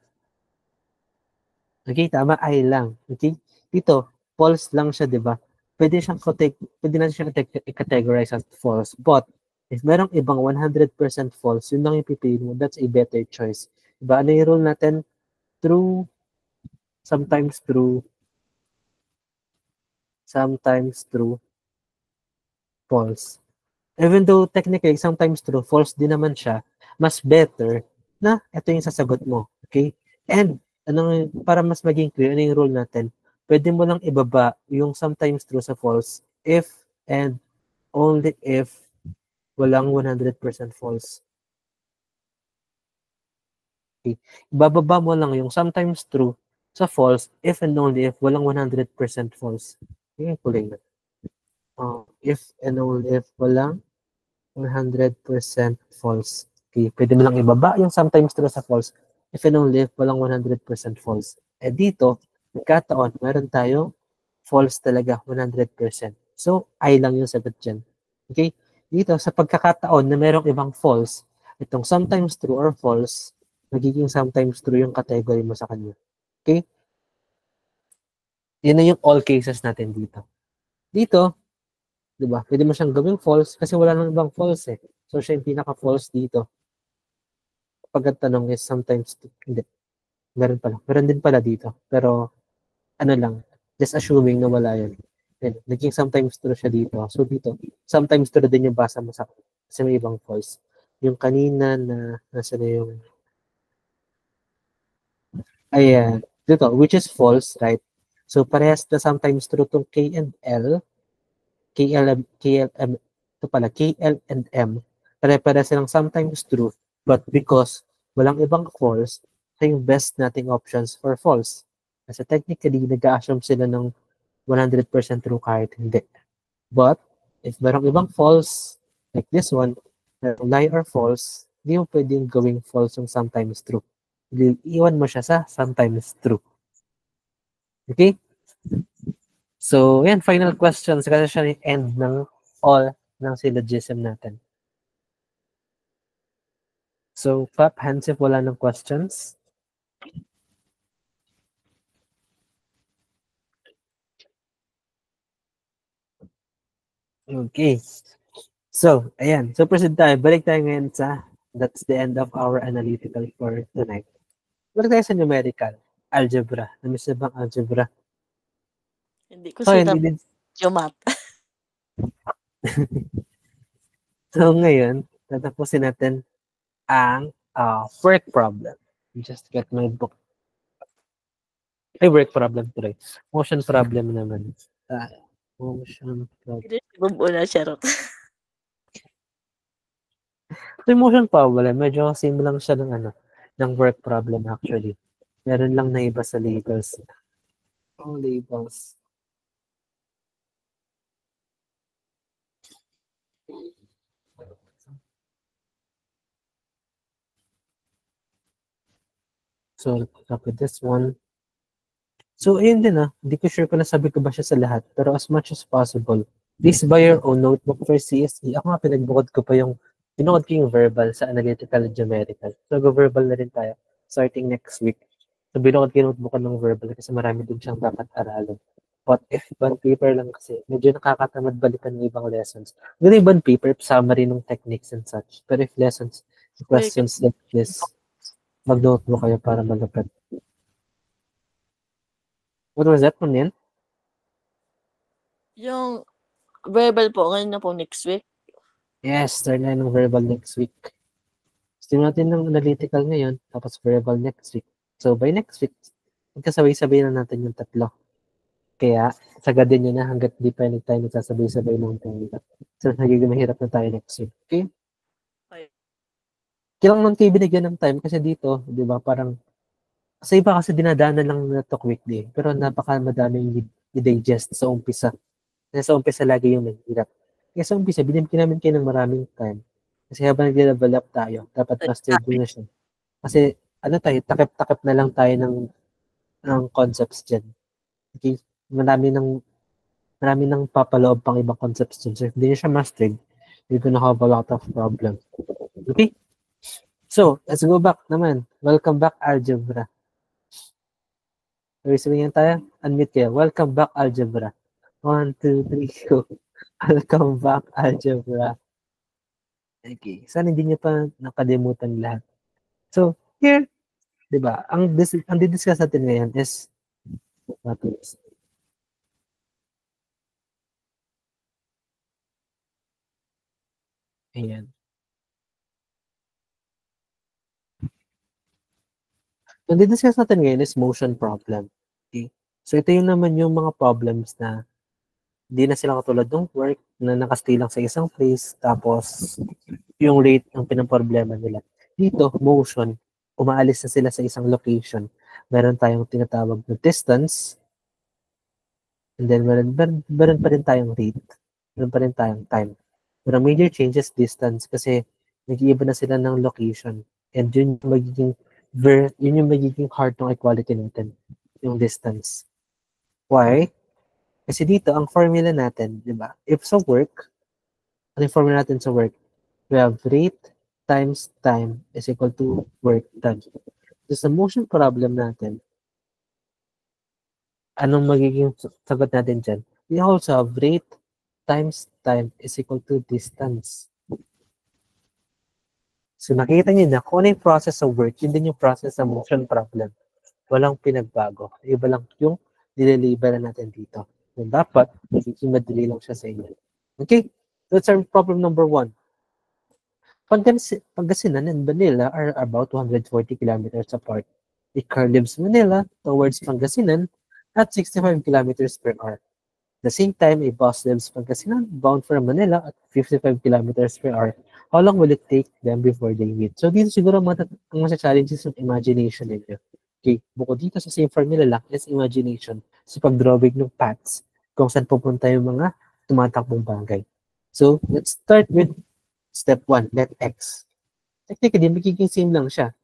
Okay, tama, I lang. Okay, dito, false lang siya, di ba? Pwede natin siyang i-categorize as false. But, if merong ibang 100% false, yun lang yung pipiliin mo, that's a better choice. Diba? Ano yung rule natin? True, sometimes true, false. Even though technically, sometimes true, false din naman siya, mas better na ito yung sasagot mo. Okay? And, para mas maging clear, ano yung rule natin? Pwede mo lang ibaba yung sometimes true sa false if and only if walang 100% false. Okay? Ibababa mo lang yung sometimes true sa false if and only if walang 100% false. Okay, kulay na. If and only if walang 100% false. Okay, pwede mo lang ibaba yung sometimes true sa false if and only if walang 100% false. Eh dito, nagkataon, meron tayo false talaga, 100%. So, I lang yung sagot dyan. Okay? Dito, sa pagkakataon na merong ibang false, itong sometimes true or false, magiging sometimes true yung category mo sa kanya. Okay? Yan na yung all cases natin dito. Dito, di ba? Pwede mo siyang gawing false kasi wala nang ibang false eh. So, siya yung pinaka-false dito. Pag ang tanong is sometimes, hindi. Meron din pala dito. Pero, ano lang, just assuming na wala yun. Then, naging sometimes true siya dito. So, dito, sometimes true din yung basa mo sa kasi may ibang false. Yung kanina na, nasa na yung, ayan, dito, which is false, right? So, parehas na sometimes true tong K and L, KLM, ito pala, KL and M, pare-pare silang sometimes true, but because walang ibang false, ito yung best nating options for false. Kasi technically, nag-assume sila ng 100% true kahit hindi. But, if merong ibang false, like this one, lie or false, hindi mo pwedeng gawing false yung sometimes true. Iwan mo siya sa sometimes true. Okay? So, yan, final questions kasi siya yung end ng all ng syllogism natin. So, clap hands if wala ng questions. Okay. So, ayan. So, proceed tayo. Balik tayo ngayon sa that's the end of our analytical for tonight. Balik tayo sa numerical. Algebra. Namiss na bang algebra? Hindi ko So, sila hindi din. yung math. So, ngayon, tatapusin natin ang work problem. Just get my book. Ay, work problem tuloy. Motion problem naman. Motion problem. Hindi, bubuna siya rin. So, motion problem, medyo same lang siya ng work problem actually. Meron lang na iba sa labels. Oh, labels. So, copy this one. So, ayun din hindi ko sure kung nasabi ko ba siya sa lahat. Pero as much as possible, please buy your own notebook for CSE. Ako nga pinagbukod ko pa pinukod ko yung verbal sa analytical and numerical. So, go-verbal na rin tayo starting next week. So, binukod ko yung notebook ko ng verbal kasi marami din siyang dapat aralin. But if bond paper lang kasi, medyo nakakatamad balikan ng ibang lessons. Hindi yung bond paper, summary ng techniques and such. Pero if lessons, questions like this, mag-notebook kayo para malapit. What was that one yan? Yung verbal po, ngayon na po next week. Yes, start na ng verbal next week. Gusto natin ng analytical ngayon, tapos verbal next week. So, by next week, magkasabay-sabay na natin yung tatlo. Kaya, sagadin nyo na hanggat di pa tayo nagsasabay-sabay ng tayo. So, nagiging mahirap na tayo next week. Okay? Okay. Kailangan nun kayo binigyan ng time kasi dito, di ba, parang sa iba kasi dinadaanan lang na talk weekly. Pero napaka-madaming i-digest sa umpisa. Kasi sa umpisa lagi yung mahirap. Kaya sa umpisa, binibigyan namin kayo ng maraming time. Kasi habang nag-level up tayo, dapat mastered na siya. Kasi takip-takip na lang tayo ng concepts dyan. Okay? Marami nang papaloob pang ibang concepts dyan. So if hindi nyo siya mastered, you're gonna have a lot of problems. Okay? So, let's go back naman. Welcome back, algebra. Okay, sabihin tayo. Unmute kayo. Welcome back, algebra. 1, 2, 3, go. Welcome back, algebra. Okay. Sana hindi niyo pa nakalimutan lahat. So, here, di ba, ang didiscuss natin ngayon is what is ayan. Ang didiscuss natin ngayon is motion problem. Okay? So, ito yung naman yung mga problems na hindi na sila katulad ng work na nakastay lang sa isang place tapos yung rate ang pinaproblema nila. Dito, motion, umaalis na sila sa isang location. Meron tayong tinatawag na distance and then meron pa rin tayong rate. Meron pa rin tayong time. Pero major changes distance kasi nag-iiba na sila ng location and yun yung magiging heart ng equality natin, yung distance. Why? Kasi dito, ang formula natin, di ba? If sa work, ano yung formula natin sa work? We have rate times time is equal to work done. So sa motion problem natin, anong magiging sagot natin dyan? We also have rate times time is equal to distance. So nakita niyo na kung ano yung process sa work, yun din yung process sa motion problem. Walang pinagbago. Iba lang yung nililiber natin dito. So dapat, magiging madali lang siya sa inyo. Okay? That's our problem number 1. Pangasinan and Manila are about 140 kilometers apart. A car leaves Manila towards Pangasinan at 65 kilometers per hour. At the same time, a bus leaves Pangasinan bound for Manila at 55 kilometers per hour. How long will it take them before they meet? So dito siguro ang challenges ng imagination ninyo. Okay, bukod dito sa same formula lang is imagination. So pag-drawing ng paths kung saan pupunta yung mga tumatakbong bagay. So let's start with step 1, let x. Technically, magiging same lang siya.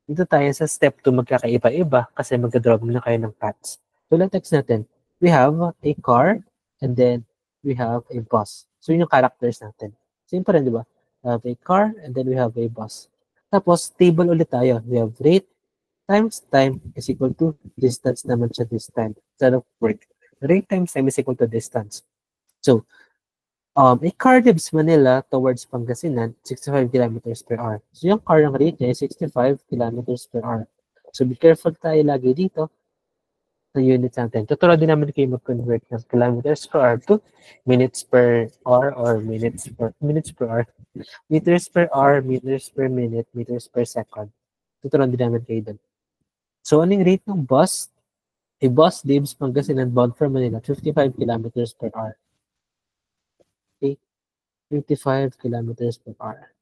Dito tayo sa step 2, magkakaiba-iba kasi magka-drawing na kayo ng paths. So let x natin. We have a car and then we have a bus. So yun yung characters natin. Same pa rin, di ba? We have a car and then we have a bus. Tapos, table ulit tayo. We have rate times time is equal to distance naman siya this time. Instead of work. Rate times time is equal to distance. So, a car leaves Manila towards Pangasinan, 65 kilometers per hour. So, yung car ang rate niya is 65 kilometers per hour. So, be careful tayo lagi dito sa units natin. Tuturo din namin kayo mag-convert ng kilometers per hour to minutes per hour or minutes per hour. Meters per hour, meters per minute, meters per second. Tuturuan din namin kayo dun. So, ano yung rate ng bus? A bus leaves Pangasinan bound for Manila, 55 kilometers per hour. Okay? 55 kilometers per hour.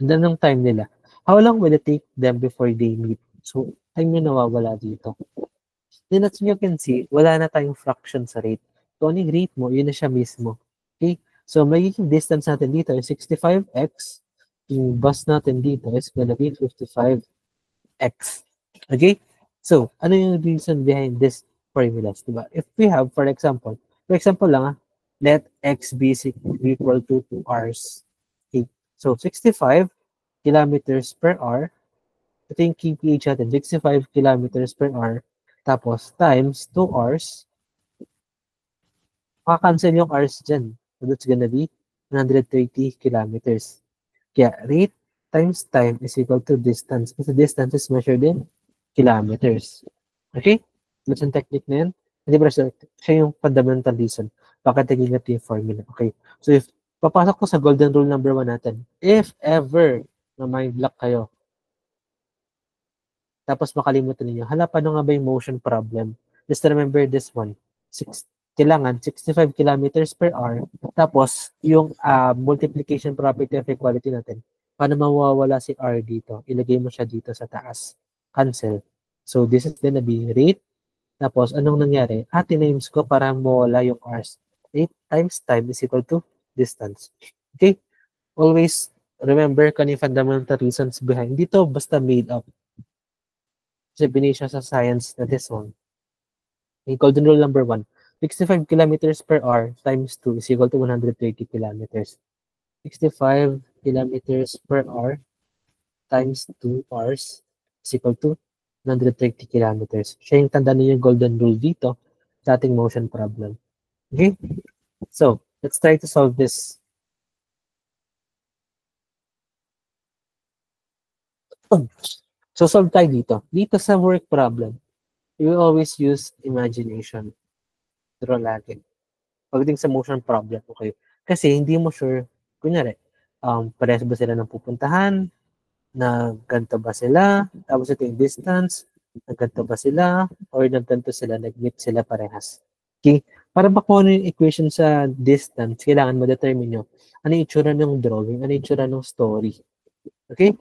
And then, ang time nila. How long will it take them before they meet? So, time yung nawawala dito. Then, as you can see, wala na tayong fraction sa rate. So, ano yung rate mo, yun na siya mismo. Okay? So, magiging distance natin dito is 65x. Yung bus natin dito is gonna be 55x. Okay? So, ano yung reason behind this formulas, diba? If we have, for example lang, let x be equal to 2 hours. Okay? So, 65 kilometers per hour. Ito yung KPH natin, 65 kilometers per hour. Tapos, times 2 hours. Makakancel yung hours dyan. So, that's gonna be 130 kilometers. Kaya, rate times time is equal to distance. Kasi distance is measured in kilometers. Okay? That's yung technique na yan. Hindi ba siya yung fundamental reason. Bakit naging ito yung formula. Okay? So, if papasok ko sa golden rule number 1 natin, if ever na mind block kayo, tapos makalimutan ninyo, hala, paano nga ba yung motion problem? Just remember this one. Kailangan 65 kilometers per hour. Tapos, yung multiplication property of equality natin, paano mawawala si R dito? Ilagay mo siya dito sa taas. Cancel. So, this is gonna be rate. Tapos, anong nangyari? Names ko para mawala yung R's. Rate times time is equal to distance. Okay? Always remember kung yung fundamental reasons behind. Dito, basta made up. Kasi binigay siya sa science na this one. Okay, golden rule number 1. 65 kilometers per hour times 2 is equal to 130 kilometers. 65 kilometers per hour times 2 hours is equal to 130 kilometers. Siya yung tanda niyo yung golden rule dito sa ating motion problem. Okay? So, let's try to solve this. So, solve tayo dito. Dito sa work problem, we will always use imagination. Draw lagi. Pagdating sa motion problem, okay? Kasi hindi mo sure, kunyari, parehas ba sila ng pupuntahan? Na ganito ba sila? Tapos ito yung distance. Nagganto ba sila? Or nagganto sila, nag-meet sila parehas. Okay? Para makuha yung equation sa distance, kailangan ma-determine nyo ano yung itsura ng drawing, ano yung itsura ng story. Okay?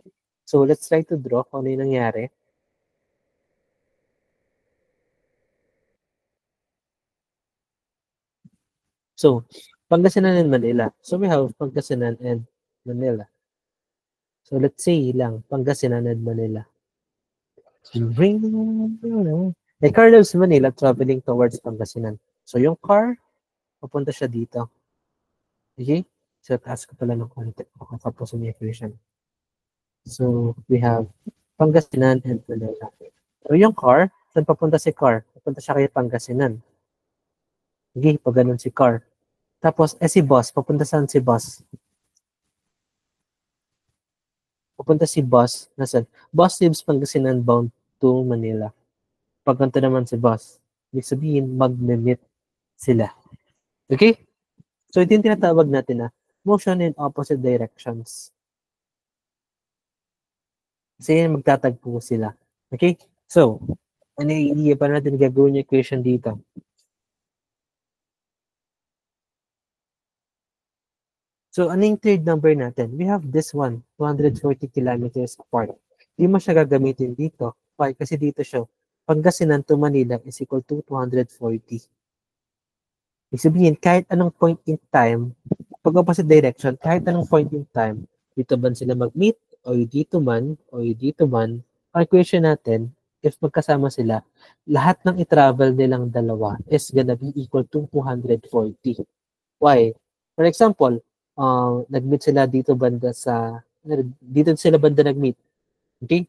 So, let's try to draw kung ano yung nangyari. So, Pangasinan and Manila. So, we have Pangasinan and Manila. So, let's say lang, Pangasinan and Manila. A car leaves Manila traveling towards Pangasinan. So, yung car, papunta siya dito. Okay? So, taas ko pala ng konti. Tapos yung equation. So, we have Pangasinan and Manila. So, yung car, saan papunta si car? Papunta siya kay Pangasinan. Okay, pag ganun si car. Tapos, si boss, papunta saan si boss? Papunta si boss, nasan? Boss leaves Pangasinan bound to Manila. Pag ganito naman si boss, ibig sabihin, mag-meet sila. Okay? So, ito yung tinatawag natin na motion in opposite directions. Kasi magtatagpo sila. Okay? So, ano yung idea pa natin gagawin yung equation dito? So, ano yung third number natin? We have this one, 240 kilometers apart. Hindi mo siya gagamitin dito. Why? Kasi dito siya, Pangasinan to Manila is equal to 240. Ibig sabihin, kahit anong point in time, pag opposite direction, kahit anong point in time, dito ba sila mag-meet, o dito man, ang equation natin, if magkasama sila, lahat ng i-travel nilang dalawa is gonna be equal to 240. Why? For example, nag-meet sila dito banda sa dito sila banda nag-meet. Okay?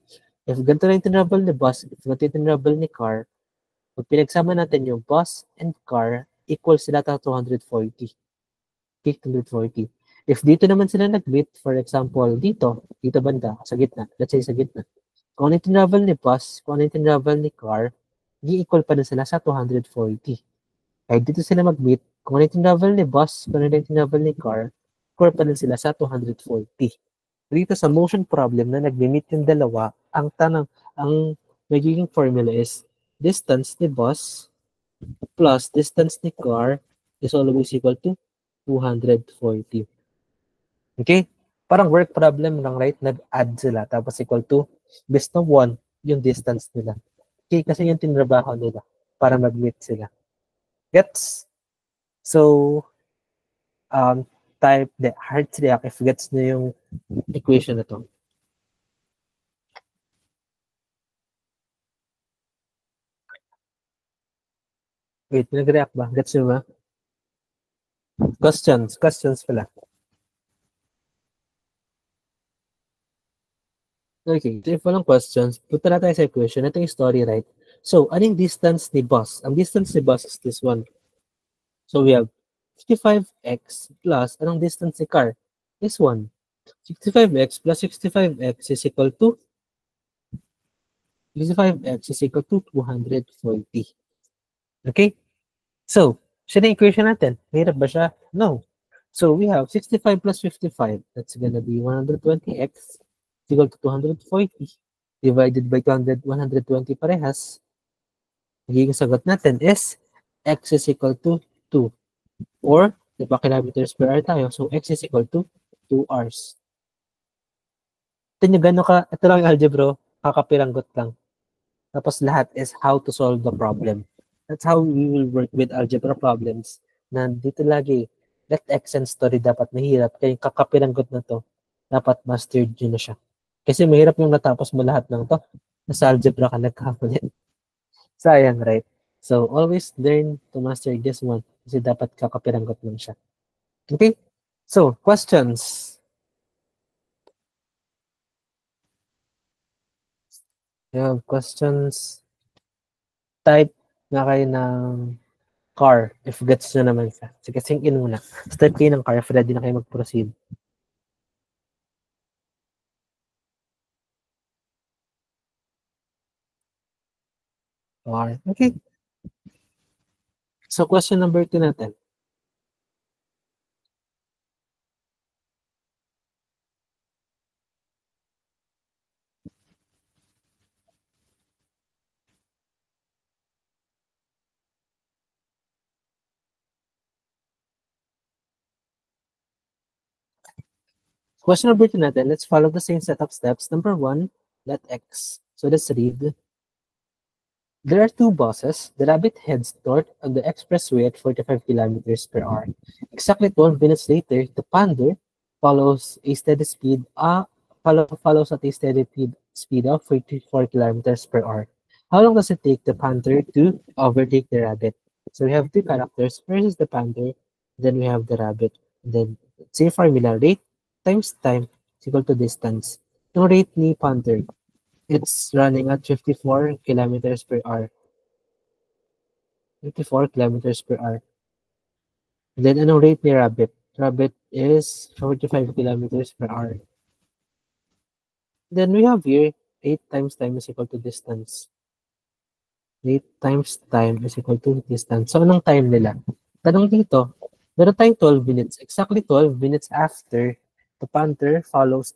If ganito na yung tinravel ni bus, if ganito yung tinravel ni car, pag pinagsama natin yung bus and car, equal sila ta 240. Okay, 240. If dito naman sila nag-meet, for example, dito banda, sa gitna, let's say sa gitna. Kung ano yung tinravel ni bus, kung ano yung tinravel ni car, i-equal pa na sila sa 240. Kahit dito sila mag-meet, kung ano yung tinravel ni bus, kung ano yung tinravel ni car, equal pa na sila sa 240. Dito sa motion problem na nag-meet yung dalawa, ang magiging formula is distance ni bus plus distance ni car is always equal to 240. Okay? Parang work problem lang, right? Nag-add sila tapos equal to base ng 1 yung distance nila. Okay? Kasi yung tinrabaho nila para mag-meet sila. Gets? So, type the heart react if gets na yung equation na to. Wait, nag-react ba? Gets nyo ba? Questions pala. Okay, so if walang questions, punta na tayo sa equation. Ito yung story, right? So, anong distance ni bus? Ang distance ni bus is this one. So, we have 65x plus, anong distance ni car? This one. 65x plus 65x is equal to 65x is equal to 240. Okay? So, siya na yung equation natin. Mahirap ba siya? No. So, we have 65 plus 55. That's gonna be 120x is equal to 240 divided by 120 parehas. Magiging sagot natin is x is equal to 2. Or, di ba kilometers per hour tayo? So, x is equal to 2 hours. Ito nyo gano'n ka, ito lang yung algebra, kakapiranggot lang. Tapos lahat is how to solve the problem. That's how we will work with algebra problems. Na dito lagi, let x and story dapat mahirap. Kaya yung kakapiranggot na to, dapat mastered nyo na siya. Kasi mahirap yung natapos mo lahat ng to. Nasa algebra ka nagkakulit. Sayang, right? So, always learn to master this one. Kasi dapat kakapiranggot lang siya. Okay? So, questions. You have questions? Type na kayo ng car if gets nyo naman siya. Sige, sink in muna. Start kayo ng car if ready na kayo mag-proceed. Car. Okay. So, question number 2 natin. Question number 2 natin, let's follow the same set of steps. Number 1, let x. So, let's read. There are two buses. The rabbit heads north on the expressway at 45 kilometers per hour. Exactly 12 minutes later, the panda follows a steady speed. Follows at a steady speed of 44 kilometers per hour. How long does it take the panther to overtake the rabbit? So we have two characters. First is the panther, then we have the rabbit. Then say formula, rate times time is equal to distance. Yung rate ni panther, it's running at 54 kilometers per hour. 54 kilometers per hour. Then anong rate ni rabbit? Rabbit is 45 kilometers per hour. Then we have here 8 times time is equal to distance. 8 times time is equal to distance. So anong time nila? Tanong dito, meron tayong 12 minutes. Exactly 12 minutes after the panther follows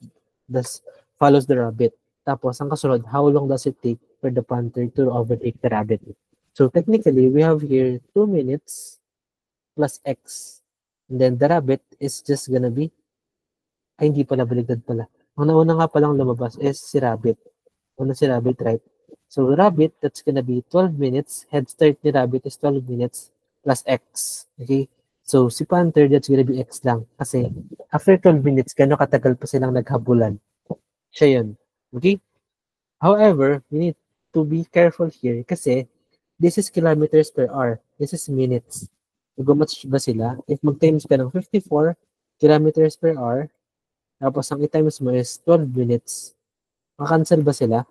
the rabbit. Tapos, ang kasunod, how long does it take for the panther to overtake the rabbit? So, technically, we have here 2 minutes plus x. And then, the rabbit is just gonna be, hindi pala, baligtad pala. Ang nauna nga palang lumabas is si rabbit. Una si rabbit, right? So, rabbit, that's gonna be 12 minutes. Head start ni rabbit is 12 minutes plus x. Okay? So, si panther, that's gonna be x lang. Kasi, after 12 minutes, gano'ng katagal pa silang naghabulan. Siya yun. Okay? However, we need to be careful here kasi this is kilometers per hour. This is minutes. Mag-match ba sila? If mag-times ka ng 54 kilometers per hour Tapos, ang i-times mo is 12 minutes. Makancel ba sila?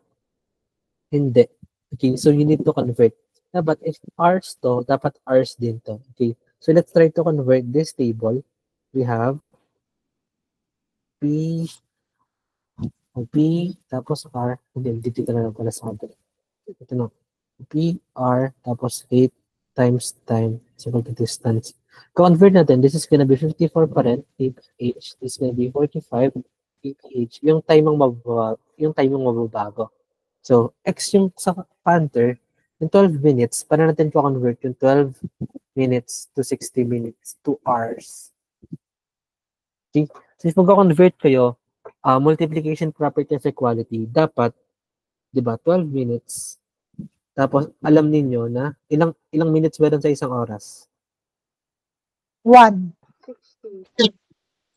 Hindi. Okay, so you need to convert. Dapat if hours to, dapat hours din to. Okay, so let's try to convert this table. We have P, tapos R. Hindi, dito na lang pala sa atin. Ito na. P, R, tapos 8 times time is equal to distance. Convert natin, this is gonna be 54 pa rin, 8H. This is gonna be 45, 8H. Yung time ang mababago. So, X yung sa Panther, yung 12 minutes, para natin po convert yung 12 minutes to 60 minutes, 2 hours. Okay? So, if mag-convert kayo, multiplication property of equality, dapat, di ba, 12 minutes, tapos alam ninyo na ilang minutes meron sa isang oras? 1.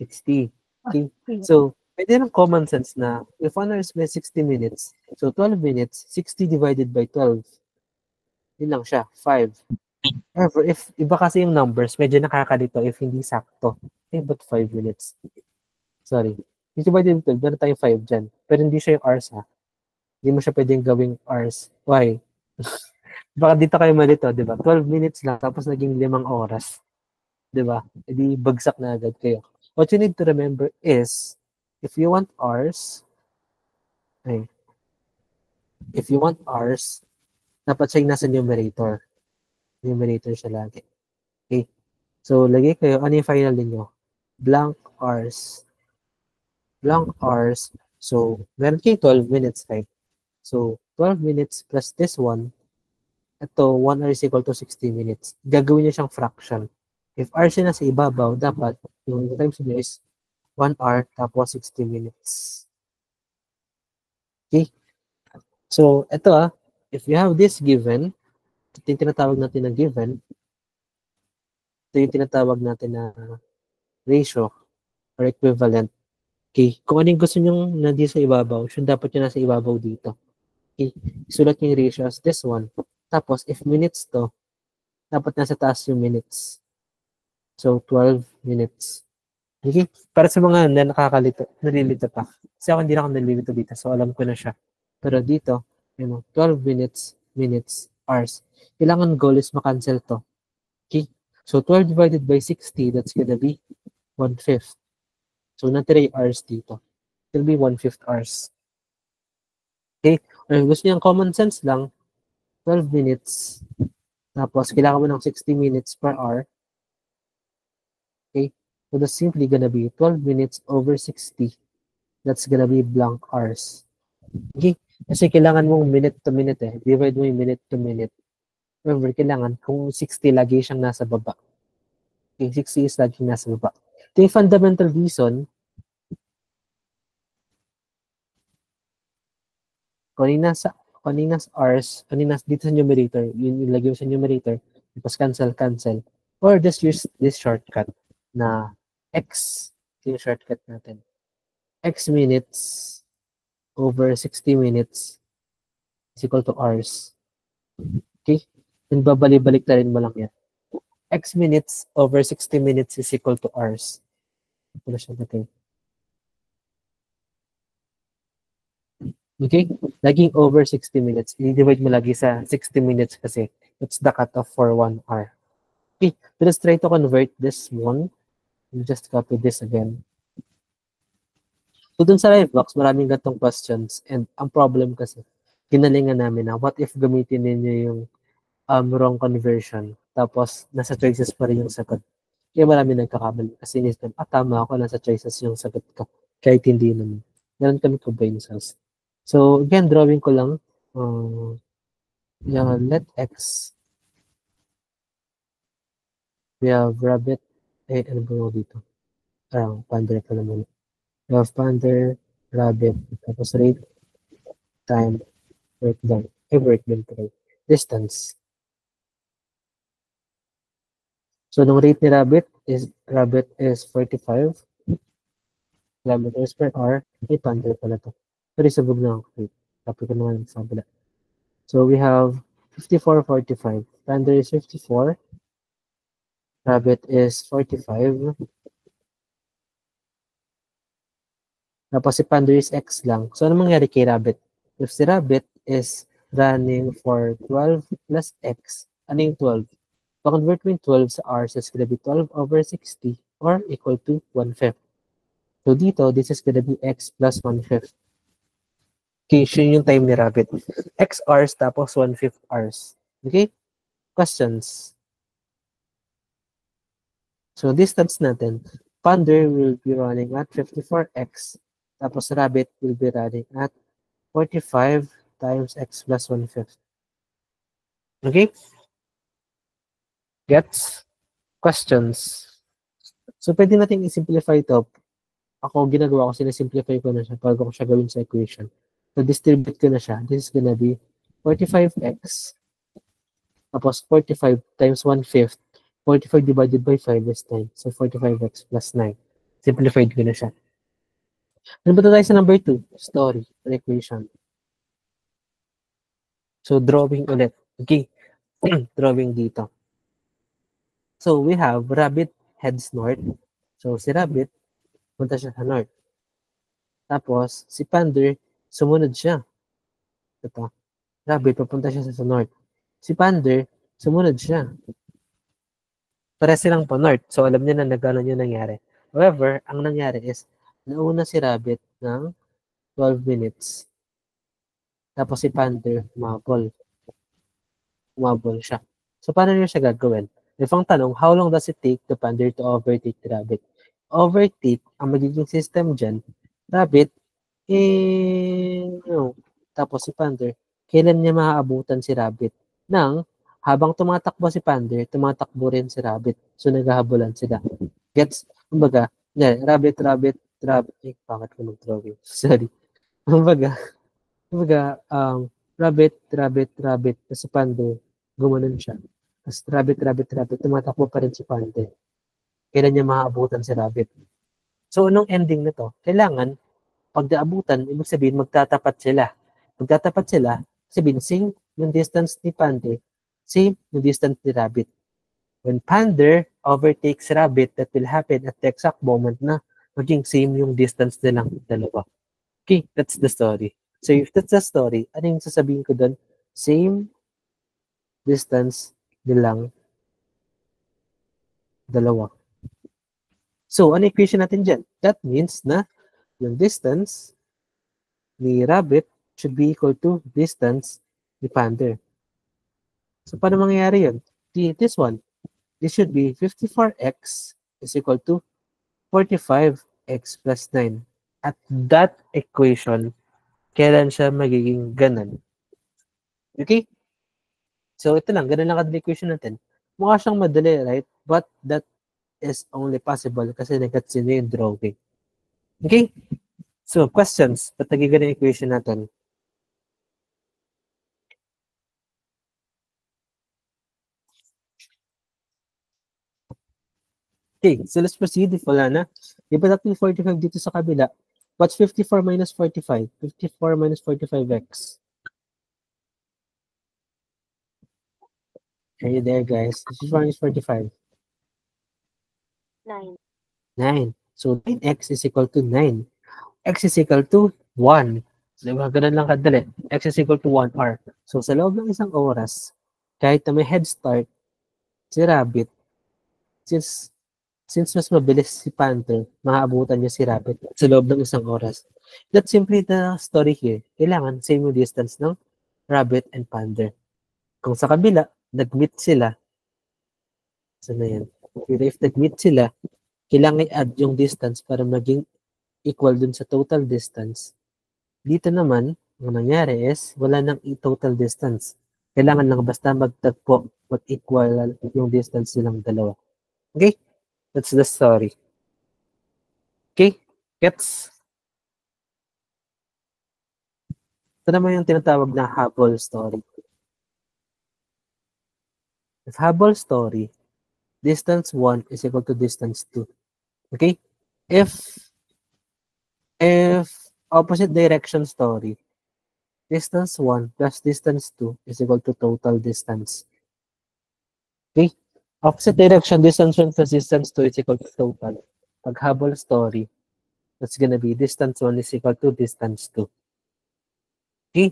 60. Okay? So, pwede ng common sense na if 1 hour is 60 minutes, so 12 minutes, 60 divided by 12, yun lang siya, 5. However, if iba kasi yung numbers, medyo nakakalito if hindi sakto. Eh, but 5 minutes? Sorry. If divided by 12, meron tayong 5 dyan. Pero hindi siya yung hours, ha? Hindi mo siya pwedeng gawing hours. Why? Baka dito kayo malito, di ba? 12 minutes lang, tapos naging 5 oras. Di ba? Edi bagsak na agad kayo. What you need to remember is, if you want hours, dapat siya yung nasa numerator. Numerator siya lagi. Okay? So, lagay kayo, ano yung final ninyo? Blank hours. Blank hours. So, meron kayong 12 minutes, right? So, 12 minutes plus this one, ito, 1 hour is equal to 60 minutes. Gagawin niyo siyang fraction. If hours yun nasa ibabaw, dapat, yung times niyo is 1 hour tapos 60 minutes. Okay? So, ito if you have this given, ito yung tinatawag natin na given, ito yung tinatawag natin na ratio or equivalent. Okay? Kung ano yung gusto nyo nandito sa ibabaw, yun dapat yun nasa ibabaw dito. Okay? Isulat nyo yung ratio as this one. Tapos, if minutes to, dapat nasa taas yung minutes. So, 12 minutes. Okay? Para sa mga na nalilito pa. Kasi ako hindi na ako nalilito dito. So, alam ko na siya. Pero dito, 12 minutes, hours. Kailangan goal is makancel to. Okay? So, 12 divided by 60, that's gonna be 1/5. So, natira yung hours dito. It will be 1/5 hours. Okay? Or if gusto niyang common sense lang, 12 minutes, tapos kailangan mo ng 60 minutes per hour. Okay? So, that's simply gonna be 12 minutes over 60. That's gonna be blank hours. Okay? Kasi kailangan mong minute to minute Divide mo yung minute to minute. Remember, kailangan kung 60 lagi siyang nasa baba. Okay, 60 is lagi nasa baba. Ito yung fundamental reason kaninas hours, kaninas dito sa numerator, yun ilagay mo sa numerator, tapos cancel. Or just use this shortcut na X. Ito yung shortcut natin. X minutes over 60 minutes is equal to hours. Okay? And babalik-balik na rin mo lang yan. X minutes over 60 minutes is equal to hours. Ito na siya natin. Okay? Laging over 60 minutes. I-divide mo lagi sa 60 minutes kasi it's the cutoff for 1 hour. Okay, so let's try to convert this one. We'll just copy this again. So dun sa live box, maraming gatong questions. And ang problem kasi, ginalingan namin na what if gamitin ninyo yung wrong conversion. Tapos, nasa choices pa rin yung sagot. Kaya marami nagkakabali. Kasi inisip, tama ako, nasa choices yung sagot ko. Kahit hindi naman. Meron kami combined cells. So, again, drawing ko lang. Let X. We have rabbit. Ano ba dito? Panda pa naman. We have panda, rabbit, tapos rate, time, breakdown. Breakdown pa rin. Distance. So, the rate ni rabbit is 45 kilometers per hour. Panda pala to. Pero sabog na ako. Tapos ko naman sa kabila. So, we have 54:45. Panda is 54. Rabbit is 45. Tapos si Panda is X lang. So, ano mangyari kay Rabbit? If si Rabbit is running for 12 plus X, ano yung 12? Pa-convert mo yung 12 sa R, so it's gonna be 12 over 60 or equal to 1/5. So, dito, this is gonna be X plus 1/5. Okay, yun yung time ni Rabbit. X hours tapos 1/5 hours. Okay? Questions? So, distance natin. Panda will be running at 54x. Tapos Rabbit will be running at 45 times x plus 1/5. Okay? Gets? Questions? So, pwede natin i-simplify ito. Ako, ginagawa ko, sinasimplify ko na siya bago ko siya gawin sa equation. So, distribute ko na siya. This is gonna be 45x. Tapos, 45 times 1/5. 45 divided by 5 is 9. So, 45x plus 9. Simplified ko na siya. Ano ba tayo sa number 2? Story, an equation. So, drawing ulit. Okay. Drawing dito. So, we have Rabbit heads north. So, si Rabbit, punta siya sa north. Tapos, si Panda, sumunod siya. Ito. Rabbit, papunta siya sa north. Si Panda, sumunod siya. Para silang po north. So, alam niya na gano'n yung nangyari. However, ang nangyari is, nauna si Rabbit ng 12 minutes. Tapos si Panda, umabol. Umabol siya. So, paano niya siya gagawin? If ang tanong, how long does it take the Panda to overtake the Rabbit? Overtake, ang magiging system dyan, Rabbit, tapos si Panda, kailan niya maaabutan si Rabbit? Nang, habang tumatakbo si Panda, tumatakbo rin si Rabbit. So, naghahabulan sila. Gets? Kumbaga, Rabbit. Bakit ko nag-drawing? Sorry. Kumbaga, Rabbit. Tapos si Panda, gumanon siya. Tapos Rabbit. Tumatakbo pa rin si Panda. Kailan niya maaabutan si Rabbit? So, anong ending nito? Kailangan, pag naabutan, ibig sabihin, magtatapat sila. Magtatapat sila, sabihin, same yung distance ni Panda, same yung distance ni Rabbit. When Panda overtakes Rabbit, that will happen at the exact moment na maging same yung distance nilang dalawa. Okay, that's the story. So if that's the story, ano yung sasabihin ko doon? Same distance nilang dalawa. So, ano equation natin dyan? That means na yung distance ni Rabbit should be equal to distance ni Panda. So, paano mangyayari yun? This one. This should be 54x is equal to 45x plus 9. At that equation, kailan siya magiging ganun? Okay? So, ito lang. Ganun lang kadali equation natin. Mukha siyang madali, right? But that is only possible kasi nag-gets yun yung drawing. Okay? So, questions. Ba't naging ganun equation natin? Okay, so let's proceed. If wala na, iba natin 45 dito sa kabila. What's 54 minus 45? 54 minus 45x. Are you there, guys? 54 minus 45. 9. 9. So, 9x is equal to 9. X is equal to 1. So, diba, ganun lang kadali. X is equal to 1 hour. So, sa loob ng isang oras, kahit na may head start, si Rabbit, since mas mabilis si Panther, makaabutan niya si Rabbit sa loob ng isang oras. That's simply the story here. Kailangan same yung distance ng Rabbit and Panther. Kung sa kabila, nag-meet sila, so na yan. Pero if nag-meet sila, kailangan i-add yung distance para maging equal dun sa total distance. Dito naman, ang nangyari is, wala nang total distance. Kailangan lang basta magtagpo, mag-equal yung distance nilang dalawa. Okay? That's the story. Okay? Gets? Ito naman yung tinatawag na Hubble story. If Hubble story, distance 1 is equal to distance 2. Okay? If opposite direction story, distance 1 plus distance 2 is equal to total distance. Okay? Opposite direction, distance 1 plus distance 2 is equal to total. Pag Hubble story, That's gonna be distance 1 is equal to distance 2. Okay?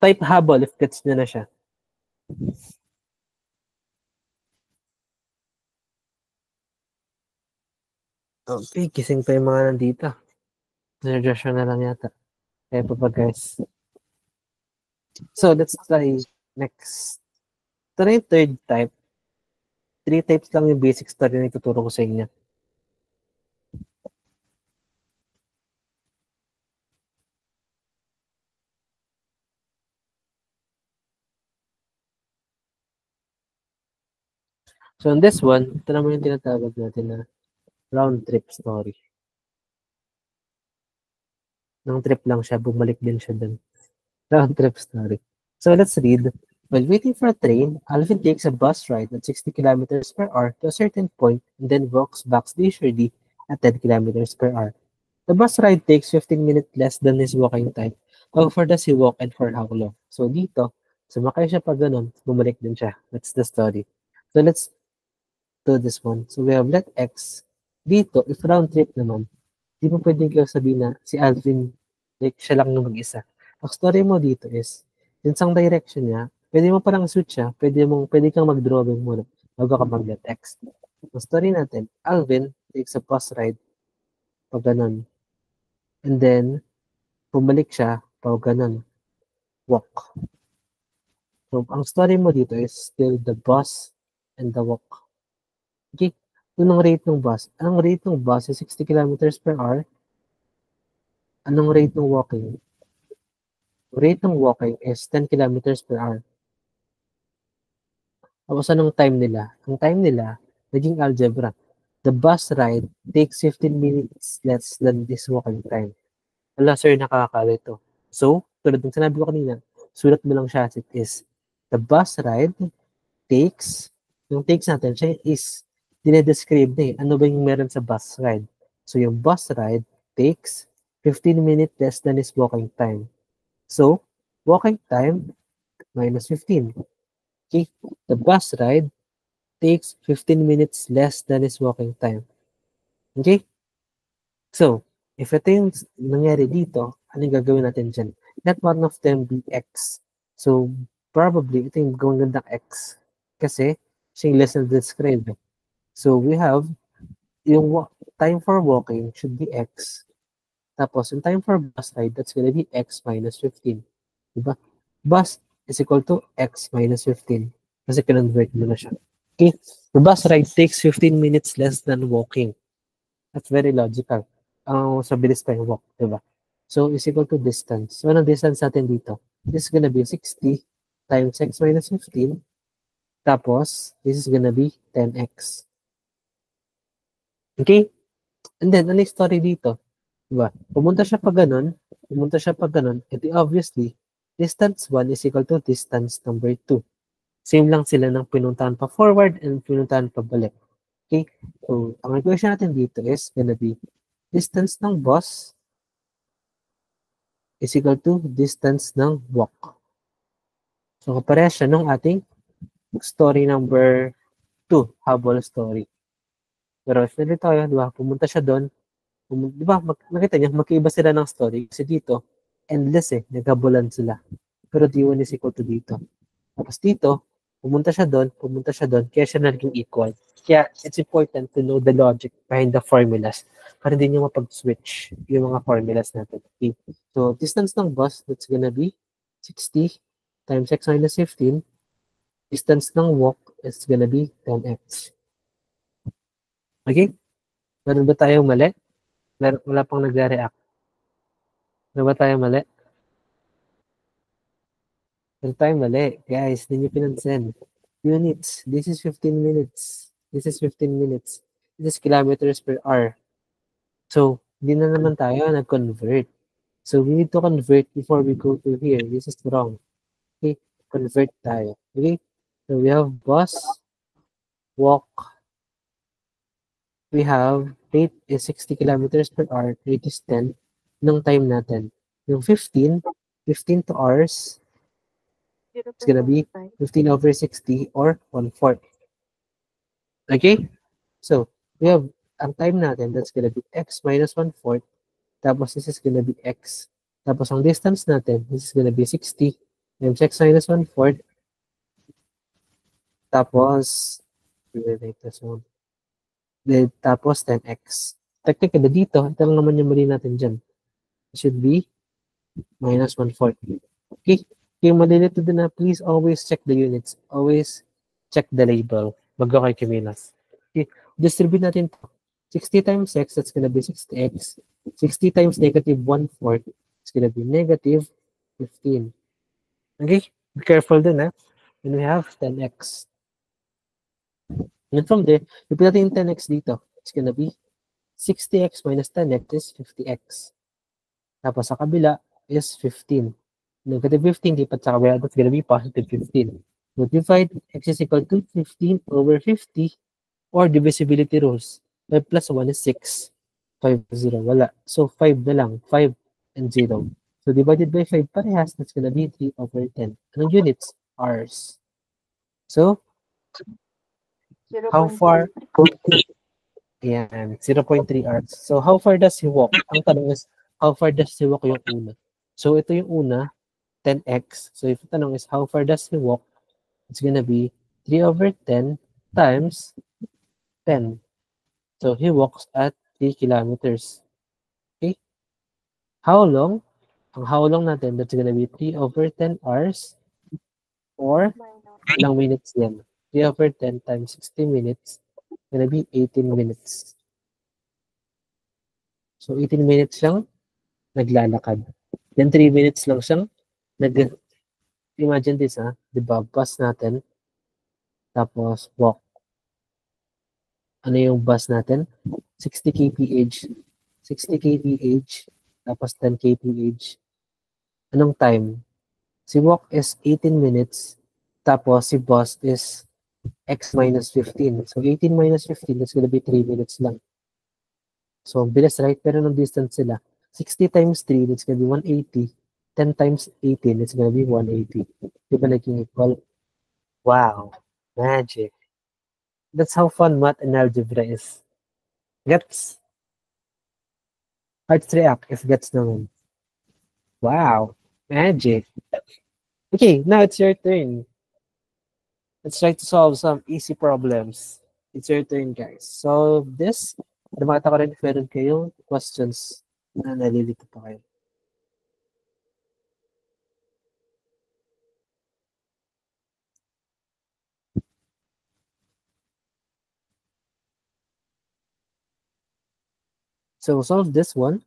Type habol if gets nyo na siya. Okay, gising pa yung mga nandito. Joshua na lang yata. Kaya pa pa guys. So, let's try next. Try third type. 3 types lang yung basic story na ituturo ko sa inyo. So, in this one, ito naman yung tinatawag natin na round trip story. Nang trip lang siya, bumalik din siya dun. Round trip story. So, let's read. While waiting for a train, Alvin takes a bus ride at 60 kilometers per hour to a certain point and then walks back leisurely at 10 kilometers per hour. The bus ride takes 15 minutes less than his walking time. How far does he walk and for how long? So, dito, sumakay siya pa ganun, bumalik din siya. That's the story. So, let's do this one. So, we have let X. Dito, if round trip naman, di mo pwedeng kayo sabihin na si Alvin, like, siya lang na mag-isa. Ang story mo dito is, since ang direction niya, pwede mo parang switch siya, pwede kang mag-drawing muna bago ka mag-let X. Ang story natin, Alvin takes a bus ride pag ganun. And then, bumalik siya pag ganun. Walk. So, ang story mo dito is still the bus and the walk. Okay? Anong rate ng bus? Ang rate ng bus is 60 kilometers per hour. Anong rate ng walking? Rate ng walking is 10 kilometers per hour. Tapos anong time nila? Ang time nila, naging algebra. The bus ride takes 15 minutes less than this walking time. Wala sir, nakakalito. So, tulad ng sinabi ko kanina, sulat mo lang siya as it is. The bus ride takes, yung takes natin, siya is, dinedescribe na eh. Ano ba yung meron sa bus ride? So, yung bus ride takes 15 minutes less than his walking time. So, walking time minus 15. Okay? The bus ride takes 15 minutes less than his walking time. Okay? So, if ito yung nangyari dito, anong gagawin natin dyan? Let one of them be X. So, probably, ito yung gawin gandang X. Kasi, siya yung less than described. So, we have, yung time for walking should be X. Tapos, yung time for bus ride, that's gonna be X minus 15. Diba? Bus is equal to X minus 15. Kasi kinonvert mo na siya. Okay? The bus ride takes 15 minutes less than walking. That's very logical. Sa bilis pa yung walk, diba? So, is equal to distance. So, anong distance natin dito? This is gonna be 60 times X minus 15. Tapos, this is gonna be 10X. Okay? And then, ano yung story dito? Diba? Pumunta siya pa ganun, edi obviously, distance 1 is equal to distance number 2. Same lang sila ng pinuntahan pa forward and pinuntahan pa balik. Okay? So, ang equation natin dito is gonna be distance ng bus is equal to distance ng walk. So, kapareha siya nung ating story number 2, habol story. Pero if nalito tayo, diba, pumunta siya doon, diba, nakita niyo, magkaiba sila ng story. Kasi dito, endless eh, naghabulan sila. Pero D1 is equal to dito. Tapos dito, pumunta siya doon, kaya siya naging equal. Kaya it's important to know the logic behind the formulas para hindi nyo mapag-switch yung mga formulas natin. Okay. So, distance ng bus, that's gonna be 60 times X minus 15. Distance ng walk is gonna be 10X. Okay? Meron ba tayong mali? Wala pang nagre-react. Meron ba tayong mali? Meron tayong mali. Guys, hindi nyo pinansin. Units. This is 15 minutes. This is 15 minutes. This is kilometers per hour. So, hindi na naman tayo nag-convert. So, we need to convert before we go to here. This is wrong. Okay? Convert tayo. Okay? So, we have bus, walk. We have rate is 60 kilometers per hour. Rate is 10. Nung time natin. Yung 15 to hours, it's gonna be 15 over 60 or 1/4. Okay? So, we have ang time natin, that's gonna be X minus 1/4 Tapos this is gonna be x. Tapos ang distance natin, this is gonna be 60 times x minus 1/4. Tapos, relate this one. Tapos 10x. Technically, dito, ito lang naman yung mali natin dyan. It should be minus 1/4. Okay? Yung malilito din na, please always check the units. Always check the label. Bago kayo kumilas. Okay? Distribute natin to. 60 times x, that's gonna be 60x. 60 times negative 1/4, it's gonna be negative 15. Okay? Be careful din, ha? And we have 10x. And from there, if natin yung 10x dito, it's gonna be 60x minus 10x is 50x. Tapos sa kabila is 15. Negative 15, lipat sa kabila, that's gonna be positive 15. So divide x is equal to 15 over 50 or divisibility rules. 5 plus 1 is 6. 5, 0, wala. So 5 na lang. 5 and 0. So divided by 5 parehas, that's gonna be 3 over 10. Anong units? R's. So, how far? Ayan, 0.3 hours. So, how far does he walk? Ang tanong is, how far does he walk yung una? So, ito yung una, 10x. So, if the tanong is, how far does he walk? It's gonna be 3 over 10 times 10. So, he walks at 3 kilometers. Okay? How long? Ang how long natin, that's gonna be 3 over 10 hours or ilang minutes yan? 3 over 10 times 60 minutes, gonna be 18 minutes. So, 18 minutes siyang naglalakad. Then, 3 minutes lang siyang imagine this, ha? Diba? Bus natin. Tapos, walk. Ano yung bus natin? 60 kph. 60 kph. Tapos, 10 kph. Anong time? Si walk is 18 minutes. Tapos, si bus is x minus 15. So, 18 minus 15, that's gonna be 3 minutes lang. So, bilis, right? Pero nung distance sila, 60 times 3, that's gonna be 180. 10 times 18, it's gonna be 180. Diba naging equal? Wow. Magic. That's how fun math and algebra is. Gets? Hearts react if gets naman. Wow. Magic. Okay, now it's your turn. Let's try to solve some easy problems. It's your turn, guys. Solve this. Dumata ko rin if meron kayong questions na nalilito pa kayo. So solve this one.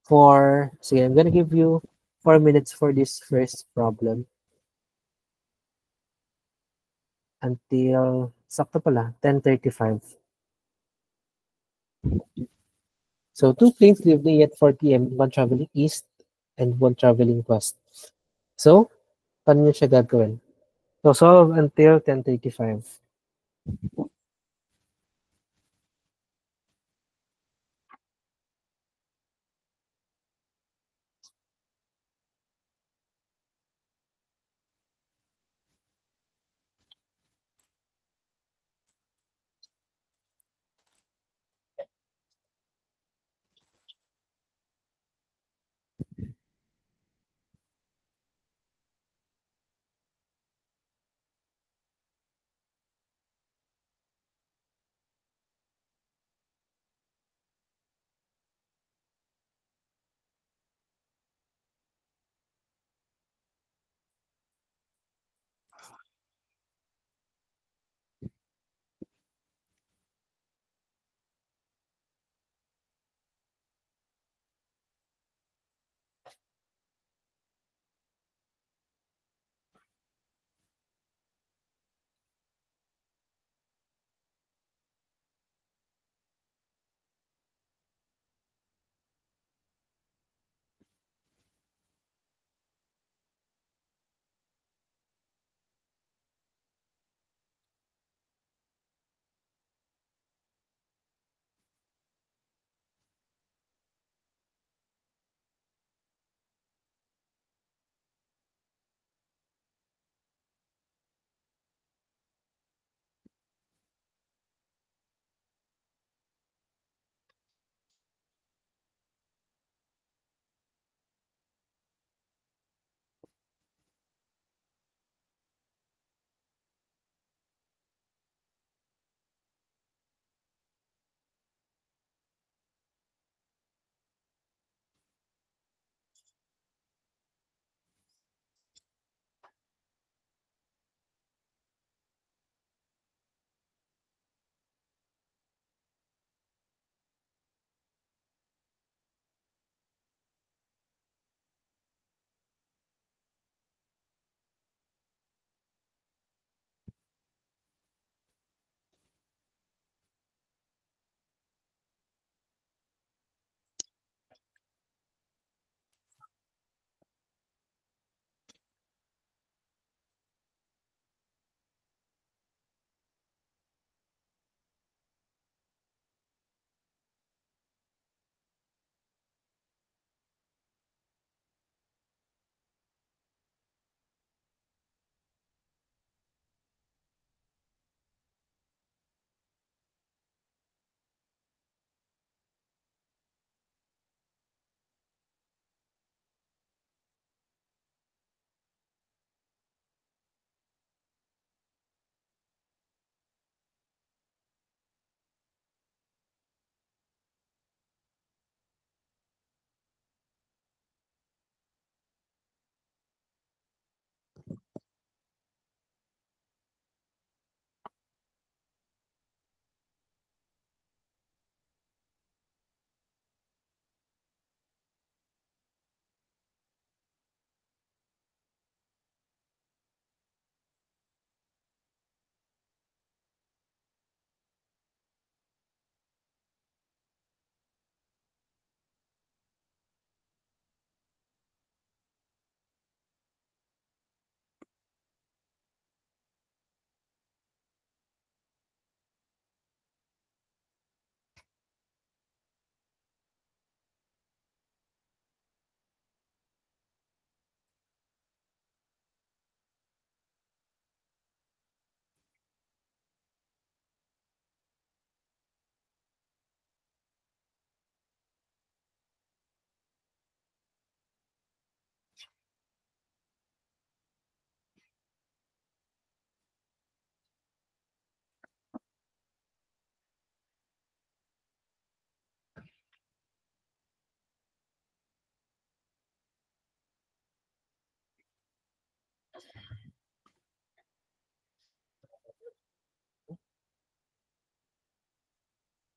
I'm gonna give you 4 minutes for this first problem. Until, sakto pala, 10:35. So, 2 planes leave the at 4 p.m., one traveling east and one traveling west. So, paano nyo siya gagawin? So, solve until 10:35.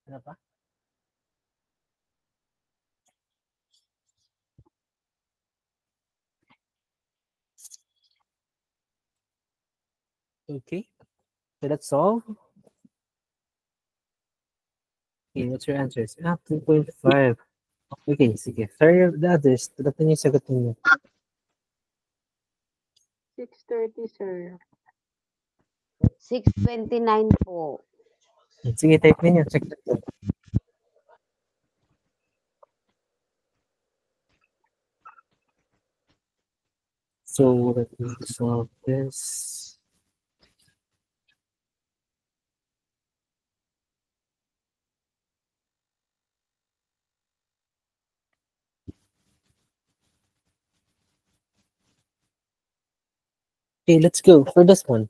Ano pa? Okay. So that's all. Okay, what's your answers? 2.5. Okay, sige. Sorry, the others. Tatapin niyo yung sagot niyo. 6:30, sir. 6:29 po. Sige, type niyo. Check that. So, let me solve this. Okay, let's go for this one.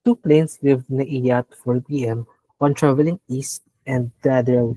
Two planes leave Naiya at 4 p.m. One traveling east and the other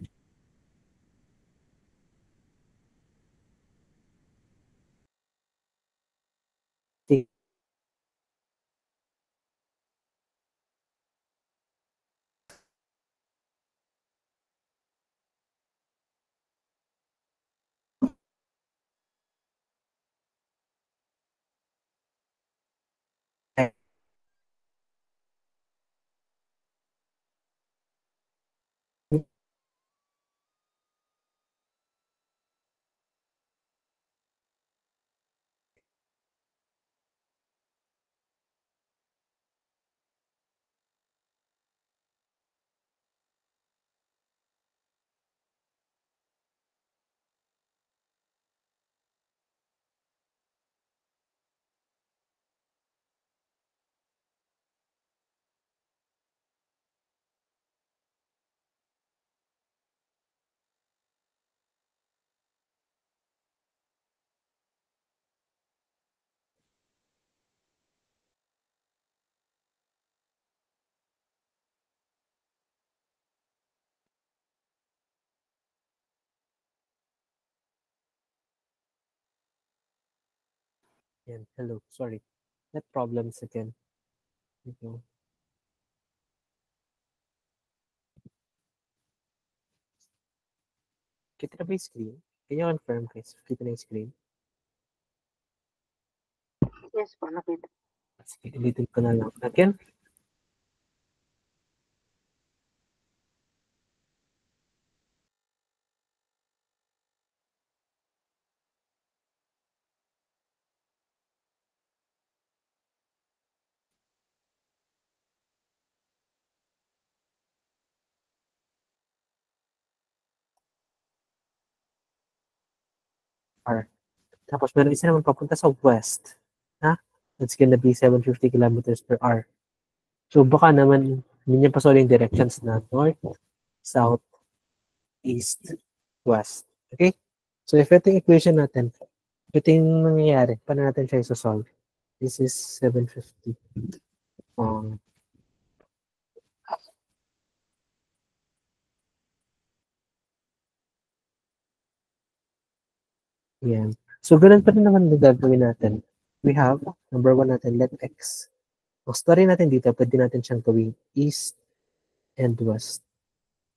Yan, hello, sorry. Net problems again. Okay. Kita na ba yung screen? Can you confirm guys? Kita na yung screen? Yes po, nakita. Sige, ulitin ko na lang. Again, R. Tapos meron isa naman papunta sa west. Ha? That's gonna be 750 kilometers per hour. So baka naman, hindi niya pasol yung directions na north, south, east, west. Okay? So if ito yung equation natin, ito yung nangyayari. Paano natin siya isosolve? This is 750. Yan. So, ganun pa rin naman yung gagawin natin. We have, number 1 natin, let x. Ang story natin dito, pwede natin siyang gawin east and west.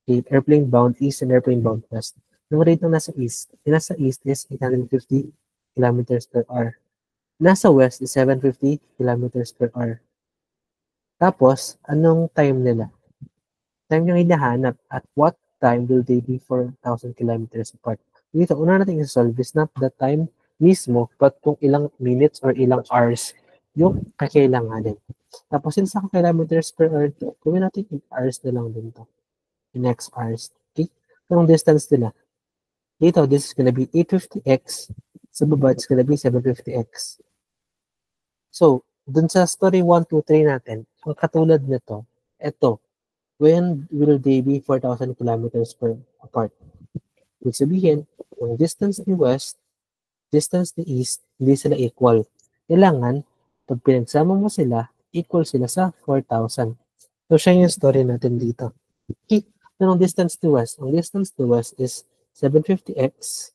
Okay, airplane bound east and airplane bound west. Yung rate na nasa east, yung nasa east is 850 kilometers per hour. Nasa west is 750 kilometers per hour. Tapos, anong time nila? Time yung hinahanap at what time will they be 4,000 kilometers apart? Dito, una natin i-solve is not the time mismo, but kung ilang minutes or ilang hours yung kakailanganin. Tapos, since sa kilometers per hour, gawin natin in hours na lang din to. In next hours. Okay? Yung distance nila. Dito, this is gonna be 850x. Sa baba, it's gonna be 750x. So, dun sa story 1, 2, 3 natin, ang katulad nito, eto, when will they be 4,000 kilometers per apart? Ibig sabihin, yung distance ni west, distance ni east, hindi sila equal. Kailangan, pag pinagsama mo sila, equal sila sa 4,000. So, siya yung story natin dito. Okay, anong distance to west? Ang distance to west is 750x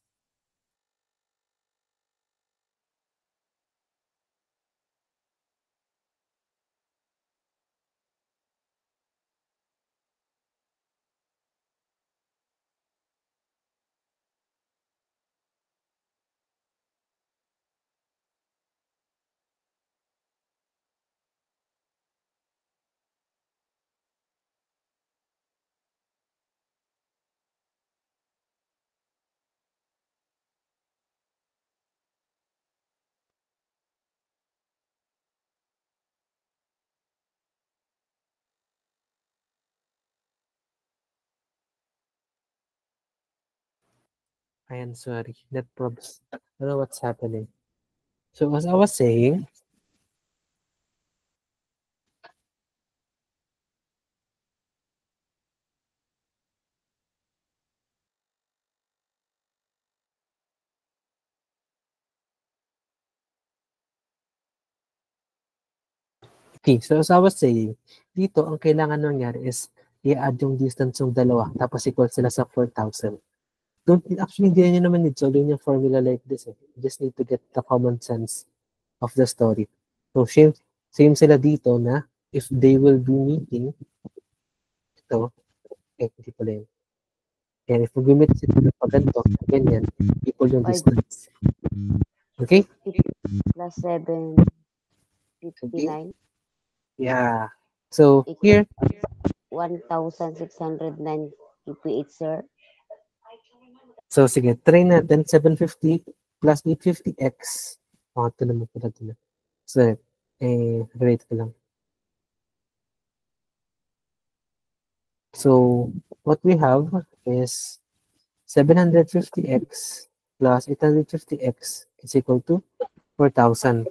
Ayan, sorry. Net probs. I don't know what's happening. So as I was saying, okay, so as I was saying, dito ang kailangan nangyari is i-add yung distance ng dalawa tapos equal sila sa 4,000. Actually, hindi nyo naman need solving yung formula like this. You just need to get the common sense of the story. So, same sila dito na if they will be meeting, ito, hindi pala yun. And if mag-meet sila ng ganito, ganyan, equal yung Five. distance. Okay? Plus 7, 59. Yeah. So, here, 1,698, sir. so sige, try natin 750 plus 850x. Ito naman pala ito na. So, rate ko lang. So, what we have is 750x plus 850x is equal to 4,000.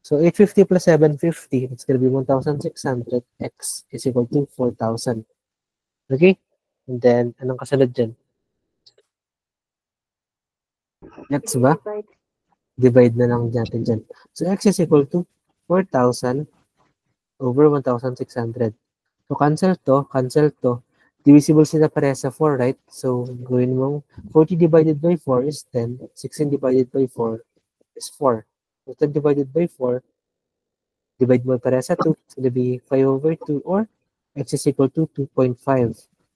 So, 850 plus 750, it's going to be 1,600x is equal to 4,000. Okay? And then, anong kasunod dyan? X ba? Divide na lang natin dyan. So, x is equal to 4,000 over 1,600. So, cancel to. Divisible sila pareha sa 4, right? So, gawin mong 40 divided by 4 is 10. 16 divided by 4 is 4. So, 10 divided by 4, divide mo pareha sa 2. It's going to be 5 over 2 or x is equal to 2.5.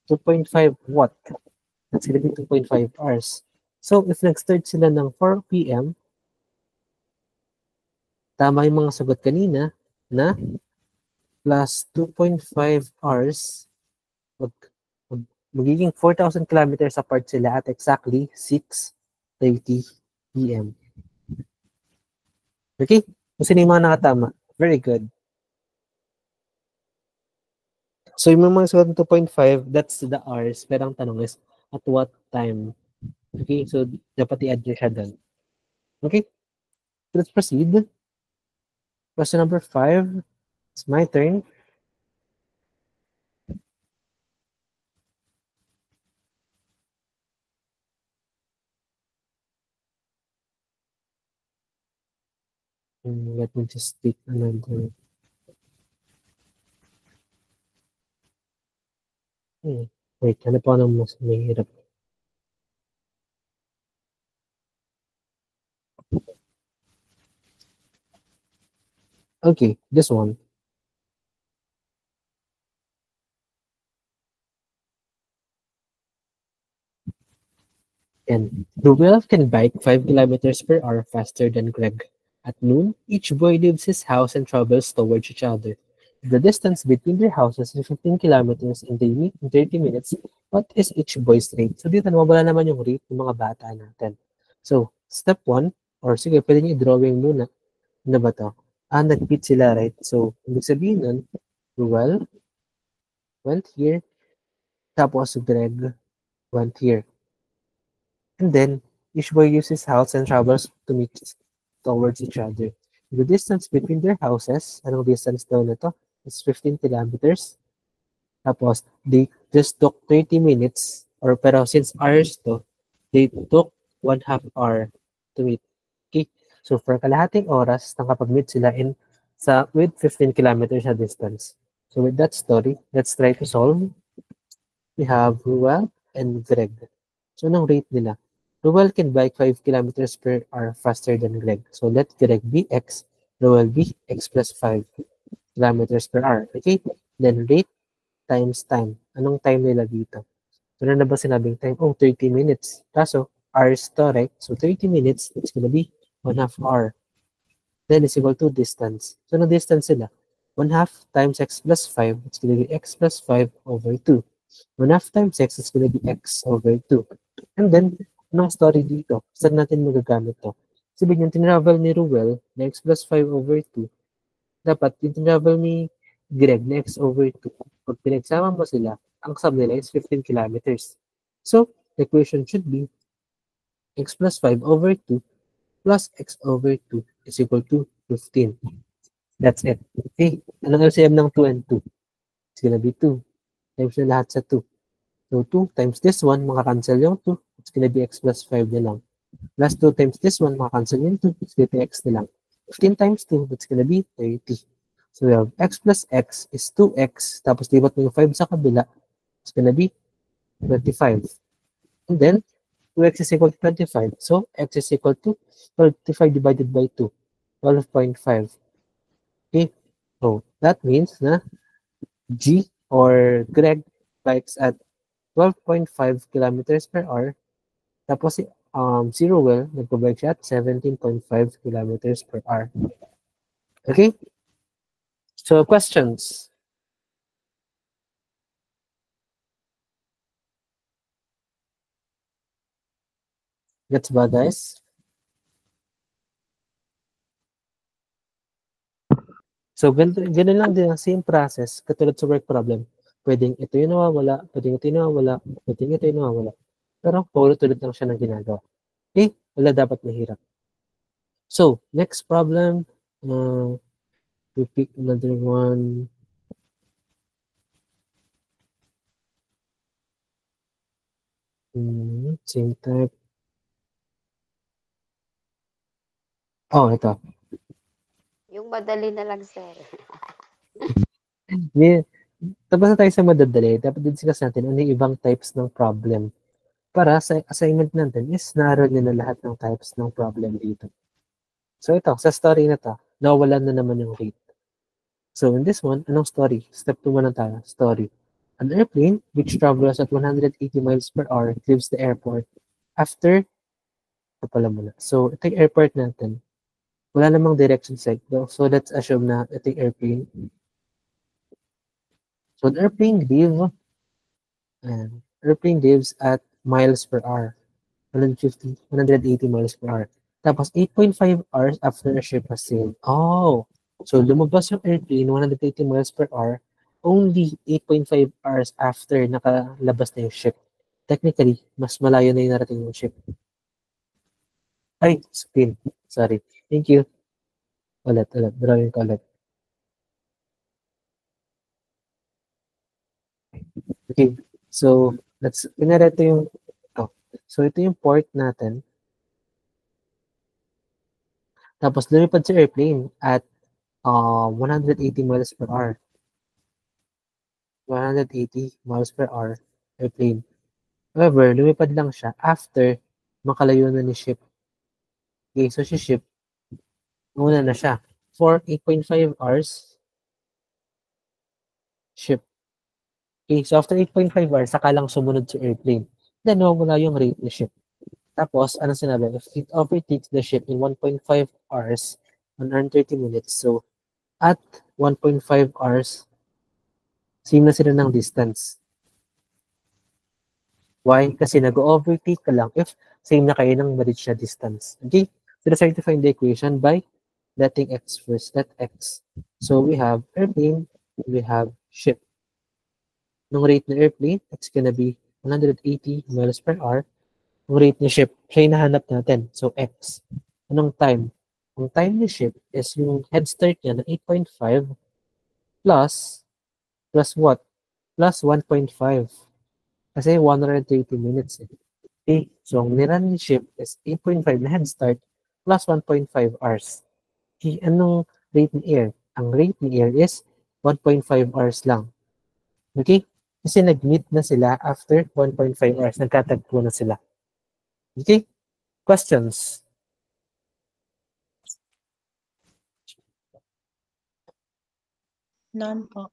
2.5 what? That's going to be 2.5 hours. So, if nag-start sila ng 4 p.m., tama yung mga sagot kanina na plus 2.5 hours, magiging 4,000 kilometers apart sila at exactly 6:30 p.m. Okay? Kung sino yung mga nakatama. Very good. So, yung mga sagot ng 2.5, that's the hours. Pero ang tanong is, at what time? Okay? So, dapat i-add nyo siya doon. Okay? Let's proceed. Question number 5. It's my turn. Let me just take another. Wait, ano pa nang mas mahirap? Okay, this one. And Ruel can bike 5 kilometers per hour faster than Greg. At noon, each boy leaves his house and travels towards each other. If the distance between their houses is 15 kilometers and they meet in 30 minutes, what is each boy's rate? So dito, nawawala naman yung rate ng mga bata natin. So, step 1, or sige, pwede nyo i-drawing muna. Ano ba to? Nag-meet sila, right? So, ibig sabihin nun, Ruel went here, tapos Greg went here. And then, each boy uses house and travels to meet towards each other. The distance between their houses, anong distance daw nito? It's 15 kilometers. Tapos, they just took 30 minutes, or pero since hours to, they took 1/2 hour to meet. Okay? So, for kalahating oras, nakapag-meet sila with 15 kilometers na distance. So, with that story, let's try to solve. We have Ruel and Greg. So, anong rate nila? Ruel can bike 5 kilometers per hour faster than Greg. So, let Greg be x, Ruel be x plus 5 kilometers per hour. Okay? Then, rate times time. Anong time nila dito? So, na ba sinabing time? 30 minutes. Kaso, hours to, right? So, 30 minutes, it's gonna be 1/2 hour. Then, is equal to distance. So, no distance sila? 1/2 times x plus 5, it's gonna be x plus 5 over 2. 1/2 times x is gonna be x over 2. And then, anong story dito? Saan natin magagamit to? Sabihin yung tinravel ni Ruel na x plus 5 over 2, dapat yung tinravel ni Greg na x over 2. Pag pinagsama mo sila, ang sum nila is 15 kilometers. So, the equation should be x plus 5 over 2 plus x over 2 is equal to 15. That's it. Okay. Anong LCM ng 2 and 2? It's gonna be 2 times na lahat sa 2. So 2 times this one, makakancel yung 2. It's gonna be x plus 5 na lang. Plus 2 times this one, makakancel yung 2. It's gonna be x na lang. 15 times 2, that's gonna be 30. So we have x plus x is 2x. Tapos libat mo yung 5 sa kabila. It's gonna be 25. And then, 2x is equal to 25. So, x is equal to 25 divided by 2. 12.5. Okay. So, that means na G or Greg bikes at 12.5 kilometers per hour. Tapos si Zerowell, nagpabike siya at 17.5 kilometers per hour. Okay? So, questions? Gets ba, guys? So, ganun lang din ang same process, katulad sa work problem. Pwedeng ito yung nawawala, pwedeng ito yung nawawala, pwedeng ito yung nawawala. Pero, paulit-ulit lang siya ng ginagawa. Okay? Wala dapat mahirap. So, next problem, we pick another one. Same type. Oh, ito. Yung madali na lang, sir. Tapos na tayo sa madadali. Dapat discuss natin ano yung ibang types ng problem. Para sa assignment natin is naroon nyo na lahat ng types ng problem dito. So ito, sa story na to, nawawalan na naman yung rate. So in this one, anong story? Step 2 muna tayo. Story. An airplane which travels at 180 miles per hour leaves the airport after, ito pala muna. So ito yung airport natin. Wala namang direction sight. So let's assume na ito yung airplane. So the airplane lives at miles per hour. 180 miles per hour. Tapos 8.5 hours after a ship has sailed. Oh, so lumabas yung airplane 180 miles per hour only 8.5 hours after nakalabas na yung ship. Technically, mas malayo na yung narating yung ship. Ay, spin. Sorry. Thank you. Ulit. Drawing ko ulit. Okay. So, pinarito yung So, ito yung port natin. Tapos, lumipad sa airplane at 180 miles per hour. 180 miles per hour airplane. However, lumipad lang siya after makalayo na ni ship. Okay, so si ship, muna na siya. For 8.5 hours, ship. Okay, so after 8.5 hours, saka lang sumunod sa airplane. Then, nawawala yung rate ni ship. Tapos, ano sinabi? If it overtakes the ship in 1.5 hours, 130 minutes, so at 1.5 hours, same na sila ng distance. Why? Kasi nag-overtake ka lang if same na kayo ng ma-reach na distance. Okay? So, let's try to find the equation by letting x first. Let x. So, we have airplane, we have ship. Nung rate ng airplane, it's gonna be 180 miles per hour. Ang rate ni ship, siya yung nahanap natin. So, x. Anong time? Ang time ni ship is yung head start niya ng 8.5 plus what? Plus 1.5. Kasi 130 minutes. Okay? So, ang niran ni ship is 8.5 na head start plus 1.5 hours. Okay? Anong rate ni air? Ang rate ni air is 1.5 hours lang. Okay? Kasi nag-meet na sila after 1.5 hours. Nagkatagpo na sila. Okay? Questions? None po.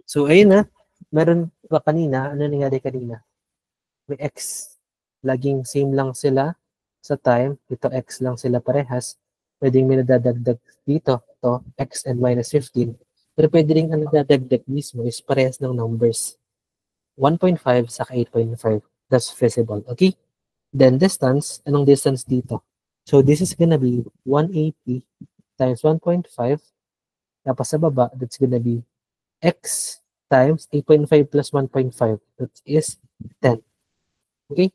So, ayun na. Meron pa kanina. Ano nangyari kanina? May x. Laging same lang sila sa time. Ito x lang sila parehas. Pwedeng may nadadagdag dito. Ito, x and minus 15. Pero pwede rin ang nadadagdag mismo is parehas ng numbers. 1.5 saka 8.5. That's visible. Okay? Then distance. Anong distance dito? So this is gonna be 180 times 1.5. Tapos sa baba, that's gonna be x times 8.5 plus 1.5. That is 10. Okay?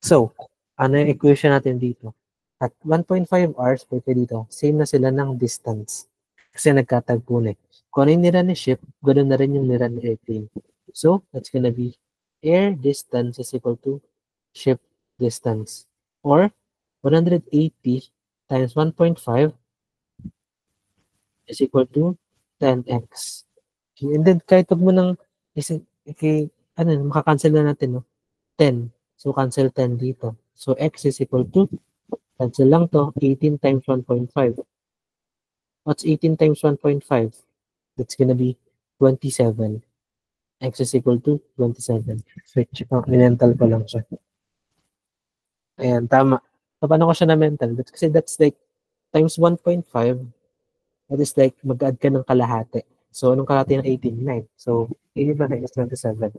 So, ano yung equation natin dito? At 1.5 hours, pwede dito, same na sila ng distance. Kasi nagkatagpo na eh. Kung ano yung niran ni ship, ganoon na rin yung niran ni airplane. So, that's gonna be air distance is equal to ship distance. Or, 180 times 1.5 is equal to 10x. And then, kahit wag mo nang, makakancel na natin, no? 10. So, cancel 10 dito. So, x is equal to, cancel lang to, 18 times 1.5. What's 18 times 1.5? That's gonna be 27. X is equal to 27. Switch. Mental ko lang siya. Ayan, tama. So, paano ko siya na mental? Kasi that's like, times 1.5, that is like, mag-add ka ng kalahati. So, anong kalahati ng 18? 9. So, 18 plus 9 is 27.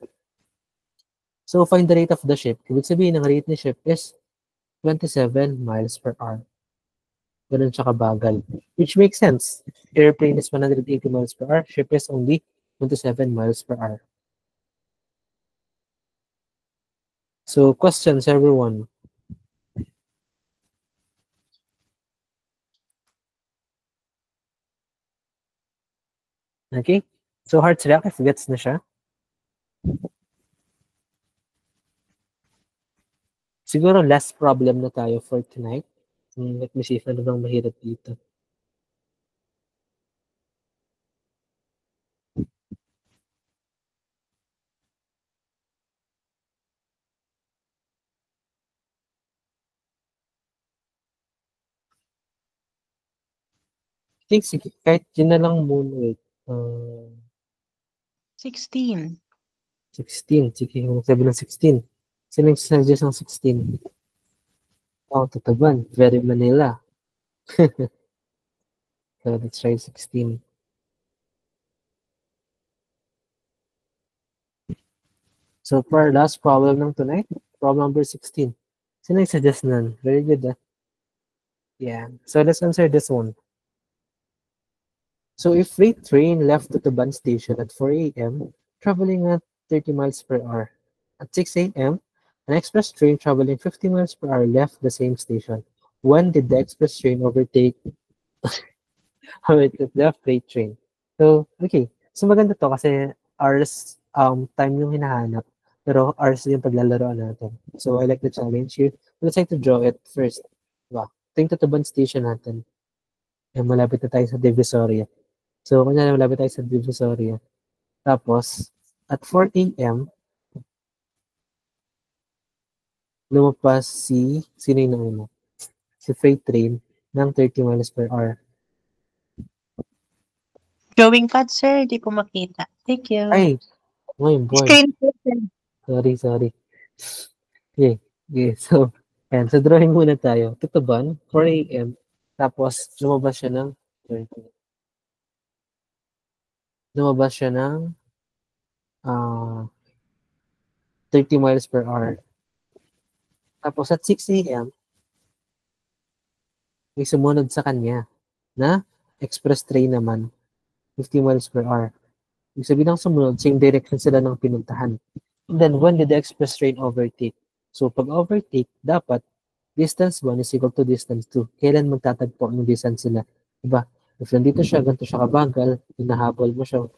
So, find the rate of the ship. Ibig sabihin, ang rate ni ship is 27 miles per hour. Ganun siya kabagal. Which makes sense. Airplane is 180 miles per hour. Ship is only 27 miles per hour. So, questions, everyone? Okay? So, hearts react if gets na siya. Siguro last problem na tayo for tonight. Let me see if ano bang mahirap dito. I think sige, kahit yun na lang muna. Wait. 16. 16. Sige, kung sabi ng 16. Sino yung suggest ng 16? Oh, Tataban. Very Manila. So, let's try 16. So, for our last problem ng tonight, problem number 16. Sino yung suggest nun? Very good, ah. Yeah. So, let's answer this one. So, if freight train left Tataban station at 4 a.m., traveling at 30 miles per hour. At 6 a.m., an express train traveling 50 miles per hour left the same station. When did the express train overtake the freight train? So, okay. So, maganda to kasi hours, time yung hinahanap. Pero hours yung paglalaroan natin. So, I like the challenge here. Let's try to draw it first. Diba? Ito yung Tataban station natin. Eh, malapit na tayo sa Divisoria. So, kunyari malapit tayo sa Divisoria. Tapos, at 4 a.m., lumabas sino yung nauna? Si freight train ng 30 miles per hour. Drawing pad, sir. Di ko makita. Thank you. Ay, ngayon boy. Screen person. Sorry. Okay. So, ayan. So, drawing muna tayo. Tataban, 4 a.m. Tapos, lumabas siya ng 30 miles per hour. Tapos, at 6 a.m., may sumunod sa kanya na express train naman, 50 miles per hour. Ibig sabihin ng sumunod, same direction sila ng pinuntahan. And then, when did the express train overtake? So, pag overtake, dapat distance 1 is equal to distance 2. Kailan magtatagpo ng distance sila? Diba? If nandito siya, ganito siya kabagal, hinahabol mo siya,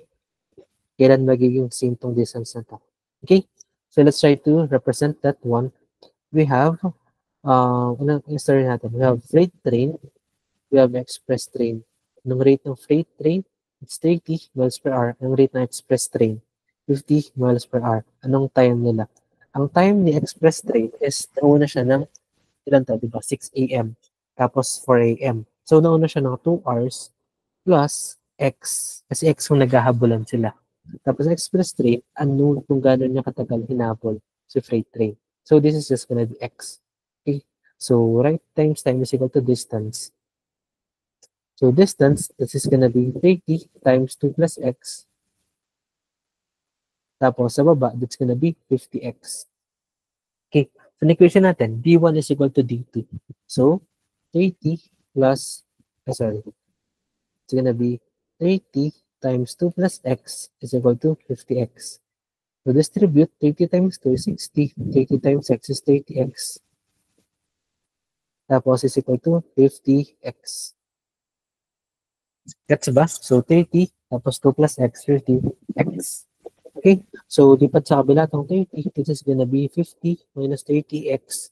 kailan magiging same tong distance na to? Okay? So, let's try to represent that one. We have, anong story natin? We have freight train, we have express train. Anong rate ng freight train? It's 30 miles per hour. Anong rate ng express train? 50 miles per hour. Anong time nila? Ang time ni express train is nauna siya ng ilan to, diba? 6 a.m. Tapos 4 a.m. So, nauna siya ng 2 hours plus X. Kasi X kung naghahabulan sila. Tapos express train, ano kung gano'n niya katagal hinabol si freight train. So, this is just gonna be X. Okay? So, right times time is equal to distance. So, distance, this is gonna be 30 times 2 plus X. Tapos, sa baba, that's gonna be 50X. Okay. So, equation natin, D1 is equal to D2. So, 30 plus, it's gonna be 30 times 2 plus x is equal to 50x. So distribute 30 times 2 is 60. 30 times x is 30x. Tapos is equal to 50x. Gets ba? So 30 tapos 2 plus x, 30x. Okay? So lipat sa kabila itong 30. This is gonna be 50 minus 30x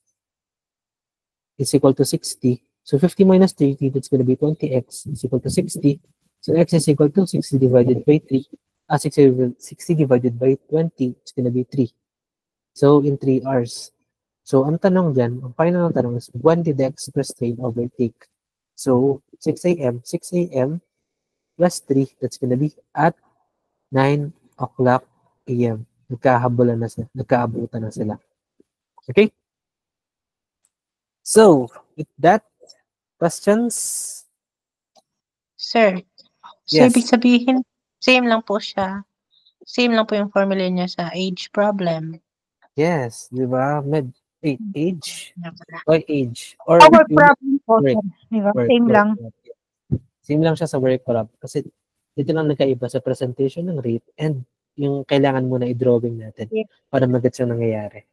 is equal to 60. So 50 minus 30, that's gonna be 20x is equal to 60. So x is equal to 60 divided by 3. 60 divided by 20 is gonna be 3. So in 3 hours. So ang tanong dyan, ang final na tanong is when did the express train overtake? So 6 a.m. Plus 3, that's gonna be at 9 o'clock a.m. Nagkaabutan na sila. Okay? So, with that, questions? Sir, Yes. ibig sabihin, same lang po siya. Same lang po yung formula niya sa age problem. Yes, di ba? Age? Nga pala. Why age? Or Our problem po, Work. sir. Di ba? work, Same work, lang. work. Same lang siya sa work problem. Kasi dito lang nagkaiba sa presentation ng rate and yung kailangan muna i-drawing natin Yeah. para mag-gets yung nangyayari.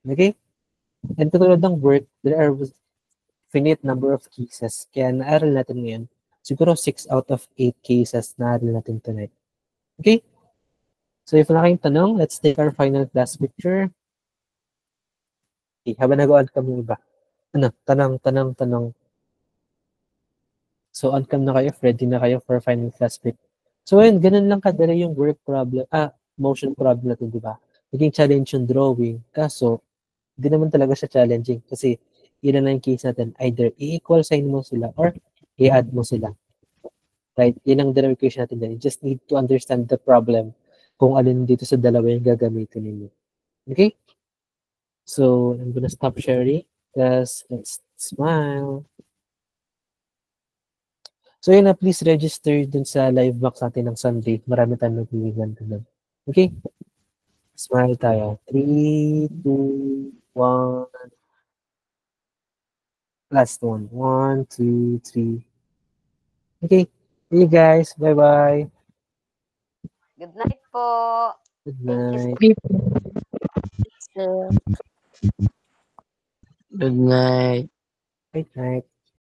Okay? And katulad ng work, there are finite number of cases. Kaya naaral natin ngayon, siguro 6 out of 8 cases naaral natin tonight. Okay? So if wala kayong tanong, let's take our final class picture. Okay, habang nag-on cam yung iba. Tanong. So on cam na kayo, ready na kayo for final class pic. So ayun, ganun lang kadali yung work problem, motion problem natin, di ba? Naging challenge yung drawing. Kaso, hindi naman talaga siya challenging kasi yun na yung case natin. Either i-equal sign mo sila or i-add mo sila. Right? Yun ang dalawa equation natin dyan. You just need to understand the problem kung alin dito sa dalawa yung gagamitin ninyo. Okay? So, I'm gonna stop sharing because let's smile. So yun na, please register dun sa live box natin ng Sunday. Marami tayong magbibigyan dun. Okay? Smile tayo. 3, 2, 1. Last one. 1, 2, 3. Okay. See you guys. Bye-bye. Good night po. Good Thank you, night. So, Good night. Good night.